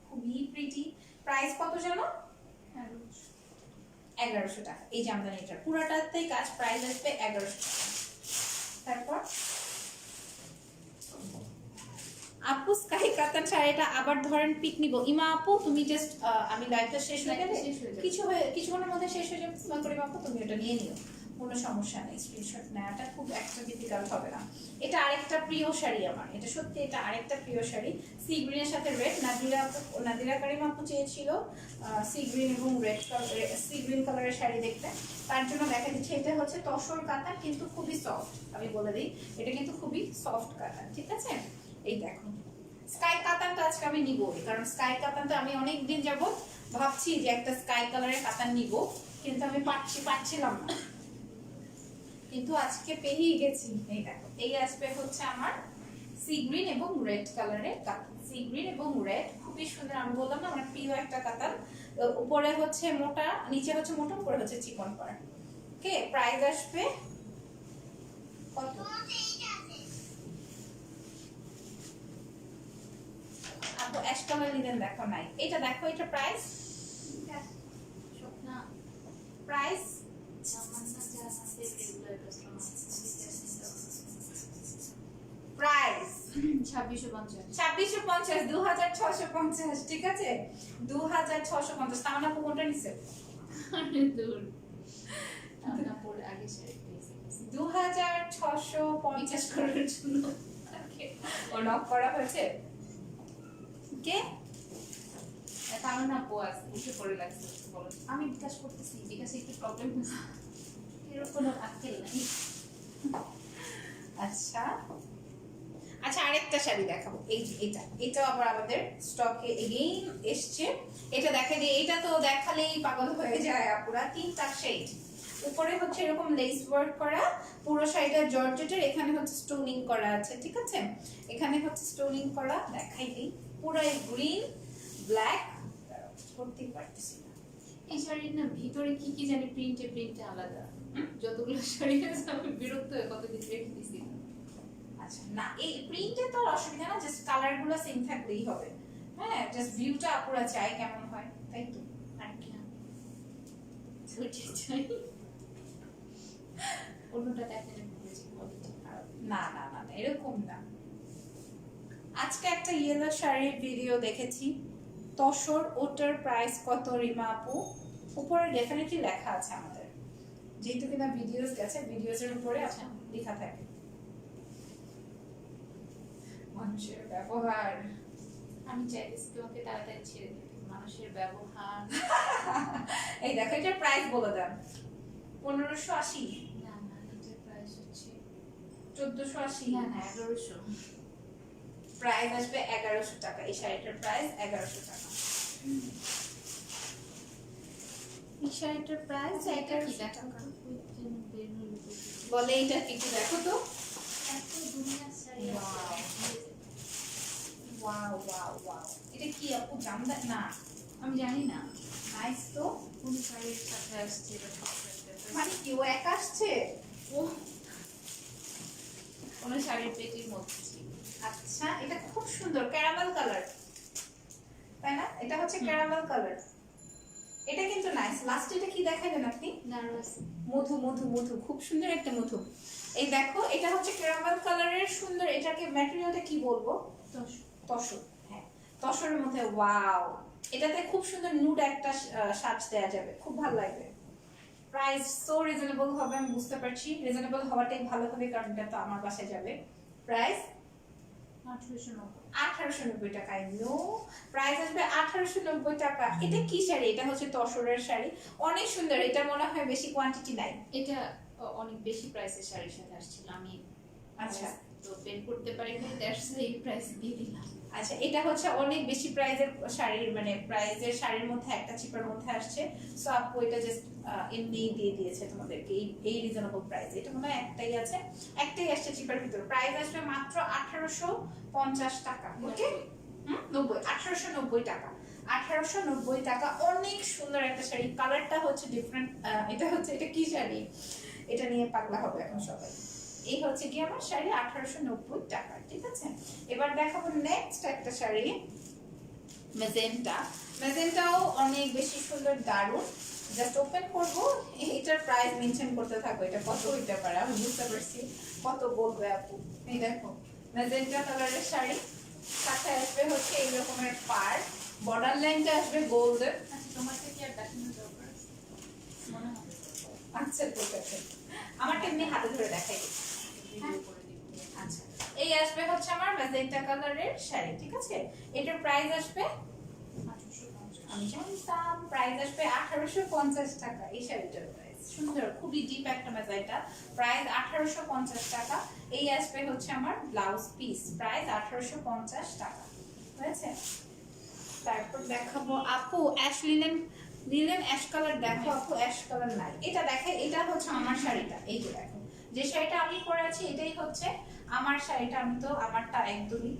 Speaker 1: খুবই প্রিটি। প্রাইস কত জানো? 1100 টাকা এই জামদানিটার পুরাটাতেই কাজ। প্রাইস আসবে 1100 টাকা। তারপর আপু স্কাই কাতান শাড়িটা আবার ধরেন পিক নিব। ইমা আপু তুমি জাস্ট, আমি লাইভটা শেষ হয়ে গেলে কিছুক্ষণের মধ্যে শেষ হয়ে যাবে, তোমার করে আপু তুমি ওটা নিয়ে নিও, কোনো সমস্যা নেই। স্ক্রিনশট নেওয়াটা খুব একটা ডিফিকাল্ট হবে না। এটা আরেকটা প্রিয় শাড়ি আমার, এটা সত্যি এটা আরেকটা প্রিয় শাড়ি। সি গ্রিনের সাথে রেড, নাদিরা কারিমা আপু চেয়েছিল সি গ্রিন এবং রেড কালার, সি গ্রিন কালারের শাড়ি দেখতে, তার জন্য দেখা দিচ্ছে। এটা হচ্ছে তসর কাতান, কিন্তু খুবই সফট। আমি বলে দিই এটা কিন্তু খুবই সফট কাতান, ঠিক আছে? এই দেখো স্কাই কাতানটা আজকে আমি নিবই, কারণ স্কাই কাতানটা আমি অনেক দিন যাবত ভাবছি যে একটা স্কাই কালারের কাতান নিব, কিন্তু আমি পাচ্ছিলাম না, কিন্তু আজকে পেয়েই গেছি। এই দেখো এই আসবে হচ্ছে আমার সি গ্রিন এবং রেড কালারের কাতান, সি গ্রিন এবং রেড, খুবই সুন্দর। আমি বললাম না আমার প্রিয় একটা কাতান। উপরে হচ্ছে মোটা, নিচে হচ্ছে মোটা, উপরে হচ্ছে চিকন করা। ওকে প্রাইস আসবে কত? আপু অ্যাশ কালার নিলেন, দেখো নাই এটা, দেখো এটা প্রাইস,
Speaker 2: না
Speaker 1: প্রাইস প্রাইস
Speaker 2: 2650
Speaker 1: 2650, 2650, ঠিক আছে 2650। তাহলে আপু কোনটা নিছে?
Speaker 2: দূর আমরা পরে আগে শাড়ি পেয়েছি
Speaker 1: 2650
Speaker 2: করার জন্য
Speaker 1: ও লক করা হয়েছে। কে?
Speaker 2: তাহলে না পোয়াস উঠে পড়ে লাগছে বলো। আমি বিকাশ করতেছি, বিকাশে একটু প্রবলেম হচ্ছে, এরকম আজকাল নাই।
Speaker 1: আচ্ছা আচ্ছা আরেকটা শাড়ি দেখাবো, এই যে এটা আবার আমাদের স্টকে এগেইন এসছে। এটা দেখা যায়, এটা তো দেখালেই পাগল হয়ে যায় আপুরা। 3টা শেড, উপরে হচ্ছে এরকম লেস ওয়ার্ক করা, পুরো শাড়িটা জর্জেটের, এখানে হচ্ছে স্টোনিং করা আছে, ঠিক আছে? এখানে হচ্ছে স্টোনিং করা, দেখাই দিই পুরো গ্রিন ব্ল্যাক, করতেই পারতেছি না।
Speaker 2: এই শাড়ির না ভিতরে কি কি জানি প্রিন্টে আলাদা। যতগুলো শাড়ি আছে আমি বিরক্ত হয়ে কত কিছু রেখে দিছি।
Speaker 1: আচ্ছা না এই প্রিন্টে তো অসুবিধা না, জাস্ট কালারগুলো সেম থাকলেই হবে। হ্যাঁ জাস্ট ভিউটা আপুরা চাই কেমন হয়, তাই তো, আর কি না।
Speaker 2: ধৈর্য চাই। অন্যটা দেখেন বুঝেছি কোয়ালিটি খারাপ।
Speaker 1: না না না না, এরকম না। আজকে একটা ইয়েলো শাড়ির ভিডিও দেখেছি, তসর, ওটার প্রাইস কত রিমা আপু? উপরে ডেফিনেটলি লেখা আছে আমাদের, যেহেতু কিনা ভিডিওস গেছে, ভিডিওসের উপরে আচ্ছা লেখা থাকে। মানুষের ব্যবহার,
Speaker 2: আমি চাইতেছি তোমাকে তাড়াতাড়ি ছেড়ে দিতে, মানুষের ব্যবহার।
Speaker 1: এই দেখো এটার প্রাইস বলে দেন। 1580,
Speaker 2: না না এটার প্রাইস হচ্ছে
Speaker 1: 1480,
Speaker 2: না না 1100।
Speaker 1: প্রাইস আসবে 1100 টাকা। এই শাড়িটার প্রাইস 1100 টাকা। এই শাড়িটার প্রাইস 1100 টাকা। বলে এটা একটু দেখো তো।
Speaker 2: এত দুনিয়ার শাড়ি
Speaker 1: ওয়াও ওয়াও ওয়াও, এটা কি আপু জামদানি? না
Speaker 2: আমি জানি না
Speaker 1: নাইস তো।
Speaker 2: কোন শাড়ির সাথে আসছে এটা
Speaker 1: মানে কি ও একা আসছে?
Speaker 2: ও কোন শাড়ির পেটির মধ্যে ছিল।
Speaker 1: আচ্ছা এটা খুব সুন্দর ক্যারামেল কালার, তাই না? এটা হচ্ছে ক্যারামেল কালার, এটা কিন্তু নাইস। লাস্ট এটা কি দেখালেন আপনি?
Speaker 2: নার্ভাস
Speaker 1: মধু মধু মধু, খুব সুন্দর একটা মধু। এই দেখো এটা হচ্ছে ক্যারামেল কালারের সুন্দর, এটাকে ম্যাটেরিয়ালটা কি বলবো,
Speaker 2: দশ
Speaker 1: তসর, হ্যাঁ তসরের মধ্যে ওয়াও, এটাতে খুব সুন্দর নুড একটা সাজ দেওয়া যাবে, খুব ভালো লাগবে। প্রাইস সো রিজনেবল হবে, আমি বুঝতে পারছি রিজনেবল হওয়াটাই ভালো হবে কারণ এটা তো আমার বাসায় যাবে। প্রাইস 1890 টাকা। নো, প্রাইস আসবে 1890 টাকা। এটা কি শাড়ি? এটা হচ্ছে তসরের শাড়ি, অনেক সুন্দর, এটা মনে হয় বেশি কোয়ান্টিটি নাই।
Speaker 2: এটা অনেক বেশি প্রাইসের শাড়ির সাথে আসছিল, আমি
Speaker 1: আচ্ছা
Speaker 2: তো বের করতে পারি না, দ্যাটস এই প্রাইস দিয়ে দিলাম।
Speaker 1: আচ্ছা, এটা হচ্ছে অনেক বেশি প্রাইজের শাড়ির, মানে প্রাইজের শাড়ির মধ্যে একটা চিপার মধ্যে আসছে। সো আপু এটা জাস্ট এমনি দিয়ে দিয়েছে তোমাদেরকে এই রিজনেবল প্রাইস। এটা মনে হয় একটাই আসছে চিপার ভিতর। প্রাইস আসবে মাত্র 1850 টাকা। ওকে, 1890 টাকা, 1890 টাকা। অনেক সুন্দর একটা শাড়ি, কালারটা হচ্ছে ডিফারেন্ট। এটা কি শাড়ি, এটা নিয়ে পাগলা হবে এখন সবাই। এই হচ্ছে কি আমার শাড়ি 1890 টাকা, ঠিক আছে। এবার দেখাবো নেক্সট একটা শাড়ি, মেজেন্টাও অনেক বেশি সুন্দর, দারুণ। জাস্ট ওপেন করব, এটার প্রাইস মেনশন করতে থাকবো, এটা কত হইতে পারে আমি বুঝতে পারছি কত বলবে আপু। এই দেখো মেজেন্টা কালারের শাড়ি, সাথে আসবে হচ্ছে এই রকমের পার, বর্ডার লাইনটা আসবে গোল্ডেন।
Speaker 2: আচ্ছা, তোমাকে কি আর দেখানোর দরকার আছে? মনে হয়
Speaker 1: আচ্ছা ঠিক আছে, আমারটা এমনি হাতে ধরে দেখাই দিই।
Speaker 2: ভিডিও করে দিব।
Speaker 1: আচ্ছা, এই আসবে হচ্ছে আমার ম্যাজেন্টা কালারের শাড়ি, ঠিক আছে। এটার প্রাইস আসবে,
Speaker 2: 1850।
Speaker 1: আমি জানতাম, প্রাইস আসবে 1850 টাকা। এই শাড়িটার প্রাইস সুন্দর, খুবই ডিপ একটা ম্যাজেন্টা, প্রাইস 1850 টাকা। এই আসবে হচ্ছে আমার ব্লাউজ পিস, প্রাইস 1850 টাকা, হয়েছে। তারপর দেখাবো আপু অ্যাশ লিলেন অ্যাশ কালার, দেখো আপু অ্যাশ কালার নাই, এটা দেখাই। এটা হচ্ছে আমার শাড়িটা, এই যে দেখো যে শাড়িটা আমি পরে আছি এটাই হচ্ছে আমার শাড়িটা। আমি তো আমারটা একদমই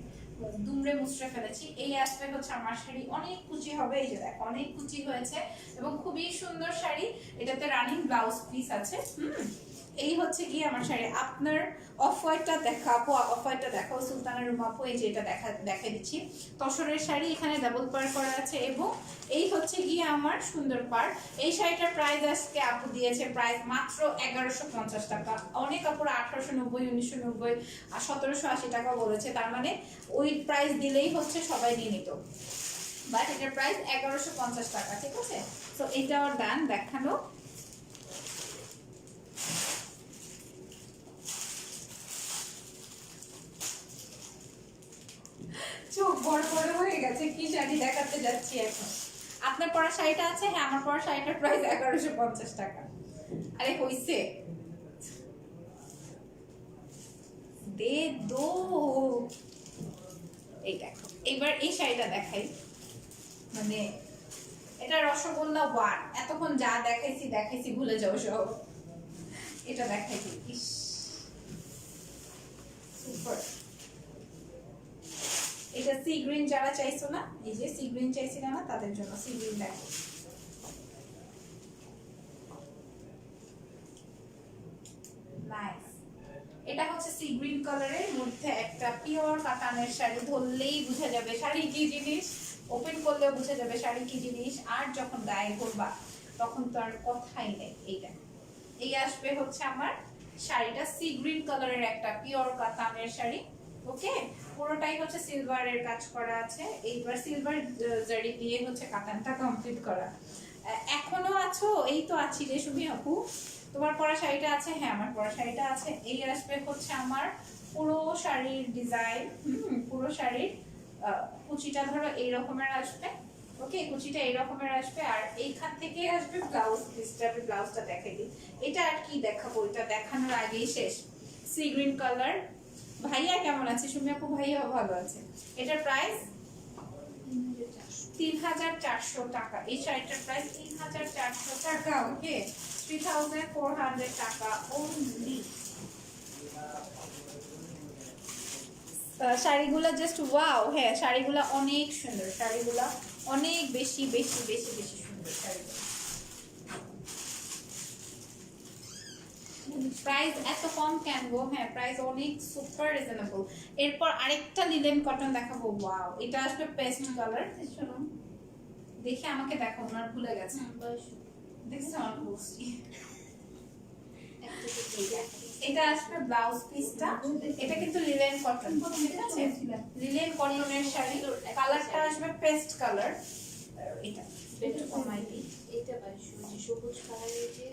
Speaker 1: দুমড়ে মুচড়ে ফেলেছি। এই আসবে হচ্ছে আমার শাড়ি, অনেক কুচি হবে, এই যে দেখো অনেক কুচি হয়েছে এবং খুবই সুন্দর শাড়ি। এটাতে রানিং ব্লাউজ পিস আছে। এই হচ্ছে কি আমার শাড়ি। আপনার অফ হোয়াইটটা দেখাবো, অফ হোয়াইটটা দেখাও সুলতানের রুম আপু, এই যে এটা দেখাই দিচ্ছি। তসরের শাড়ি, এখানে ডাবল পার করা আছে এবং এই হচ্ছে গিয়ে আমার সুন্দর পার। এই শাড়িটার প্রাইস আজকে আপু দিয়েছে প্রাইস মাত্র 1150 টাকা। অনেক আপুরা 1890, 1990 আর 1780 টাকা বলেছে, তার মানে ওই প্রাইস দিলেই হচ্ছে সবাই নিয়ে নিত, বাট এটার প্রাইস 1150 টাকা, ঠিক আছে। তো এটাও ডান দেখানো। চোখ বড় বড় হয়ে গেছে, কি শাড়ি দেখাতে যাচ্ছি এখন। আপনার পরা শাড়িটা আছে, হ্যাঁ আমার পরা শাড়িটার প্রাইস 1150 টাকা। আরে হইছে, দে দো। এই দেখো, এবার এই শাড়িটা দেখাই, মানে এটা রসগোল্লা ওয়ান। এতক্ষণ যা দেখাইছি ভুলে যাও সব। এটা দেখাইছি, ইস সুপার। এটা সি গ্রিন যারা চাইছো না, এই যে সি গ্রিন চাইছিল না তাদের জন্য সি গ্রিন দেখো। নাইস, এটা হচ্ছে সি গ্রিন কালারের মধ্যে একটা পিওর কাতানের শাড়ি। ধরলেই বোঝা যাবে শাড়ি কি জিনিস, ওপেন করলেও বোঝা যাবে শাড়ি কি জিনিস, আর যখন গায়ে ঘুরবা তখন তো আর কথাই নেই। এইটা এই আসবে হচ্ছে আমার শাড়িটা, সি গ্রিন কালারের একটা পিওর কাতানের শাড়ি। ওকে, পুরোটাই হচ্ছে সিলভারের কাজ করা আছে, এইবার সিলভার জারি দিয়ে হচ্ছে কাতানটা কমপ্লিট করা। এখনো আছো? এই তো আছি রে সুমি আপু। তোমার পরা শাড়িটা আছে? হ্যাঁ আমার পরা শাড়িটা আছে। এই আসবে হচ্ছে আমার পুরো শাড়ির ডিজাইন, পুরো শাড়ির কুচিটা ধরো এই রকমের আসবে। ওকে, কুচিটা এই রকমের আসবে আর এইখান থেকে আসবে ব্লাউজ পিসটা। আমি ব্লাউজটা দেখাই দিই। এটা আর কি দেখাবো, এটা দেখানোর আগেই শেষ। Sea green colour. ভাইয়া কেমন আছে? সুমি আপু ভাইয়াও ভালো আছে। এটার প্রাইস 3400 টাকা। এই শাড়িটার প্রাইস 3400 টাকা। ওকে, 3400 টাকা অনলি। শাড়িগুলো জাস্ট ওয়াও। হ্যাঁ শাড়িগুলো অনেক সুন্দর, শাড়িগুলো অনেক বেশি বেশি বেশি বেশি সুন্দর শাড়িগুলো। প্রাইস এত কম কেন গো? হ্যাঁ প্রাইস অনেক সুপার রিজনেবল। এরপর আরেকটা লিলেন কটন দেখাবো। ওয়াও, এটা আসবে পেস্ট কালার। দেখে আমাকে দেখো, ওনার ভুলে গেছে। দেখছো আমার বলছি। এটা আসবে ব্লাউজ পিসটা, এটা কিন্তু লিলেন কটন, ঠিক আছে? লিলেন কটনের শাড়ি, কালারটা আসবে পেস্ট কালার। এটা একটু কমাই দিই,
Speaker 2: এটা ভাই সবুজ কালারের যে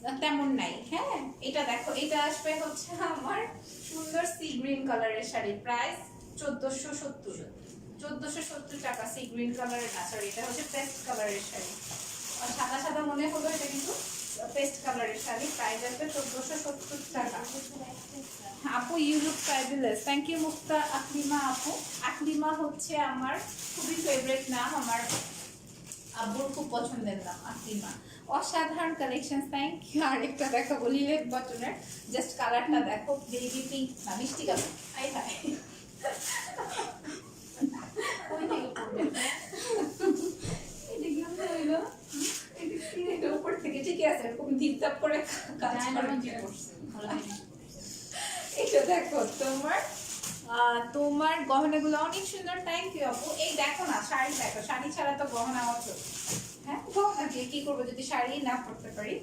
Speaker 1: না তেমন নাই। হ্যাঁ এটা দেখো, এটা আসবে হচ্ছে আমার সুন্দর সি গ্রিন কালারের শাড়ি, প্রাইস 1470 টাকা। সি গ্রিন কালারের না, সরি এটা হচ্ছে পেস্ট কালারের শাড়ি। আর সাদা সাদা মনে হলো, এটা কিন্তু পেস্ট কালারের শাড়ি, প্রাইস আসবে 1470 টাকা। আপু you look fabulous, thank you Mukta Aklima আপু। আকলিমা হচ্ছে আমার খুবই ফেভারিট নাম, আমার আব্বুর খুব পছন্দের নাম আকলিমা। অসাধারণ কালেকশন, থ্যাংক ইউ। আরেকটা দেখাবো লিলেন বটনের, জাস্ট কালারটা দেখো, বেবি পিঙ্ক না মিষ্টি কালার। আই হাই
Speaker 2: ওই থেকে পড়বে
Speaker 1: এটা কেমন হইলো? এটা উপর থেকে ঠিকই আছে, এরকম ধিপধাপ করে কাজ করে। এটা দেখো তোমার তোমার গহনাগুলো অনেক সুন্দর, থ্যাংক ইউ আপু। এই দেখো না শাড়ি, দেখো শাড়ি ছাড়া তো গহনা অচল। হ্যাঁ গহনা দিয়ে কি করবো যদি শাড়ি না পরতে পারি।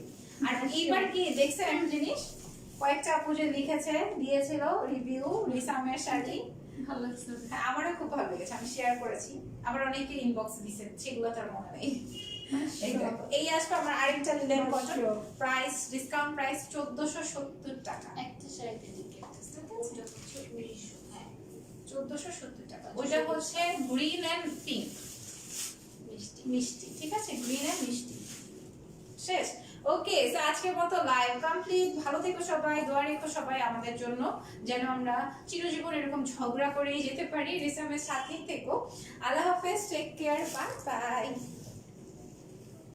Speaker 1: আর এইবার কি দেখছেন একটা জিনিস, কয়েকটা আপু যে লিখেছে দিয়েছিল রিভিউ রিসামের শাড়ি,
Speaker 2: ভালো লাগছে।
Speaker 1: হ্যাঁ আমারও খুব ভালো লেগেছে, আমি শেয়ার করেছি, আবার অনেকে ইনবক্স দিছে, সেগুলো তার মনে নেই। এই দেখো, এই আসবে আমার আরেকটা linen cotton, price discount price 1470 টাকা।
Speaker 2: একটা শাড়িতে দিকে ওটা হচ্ছে 1900। হ্যাঁ
Speaker 1: 1470 টাকা। ওইটা হচ্ছে গ্রিন এন্ড পিঙ্ক,
Speaker 2: মিষ্টি
Speaker 1: মিষ্টি, ঠিক আছে? গ্রিন এন্ড মিষ্টি। শেষ। ওকে, সো আজকের মতো লাইভ কমপ্লিট। ভালো থেকো সবাই, দোয়া রেখো সবাই আমাদের জন্য, যেন আমরা চিরজীবন এরকম ঝগড়া করেই যেতে পারি। রিসামের সাথেই থেকো। আল্লাহ হাফেজ, টেক কেয়ার, বাই বাই।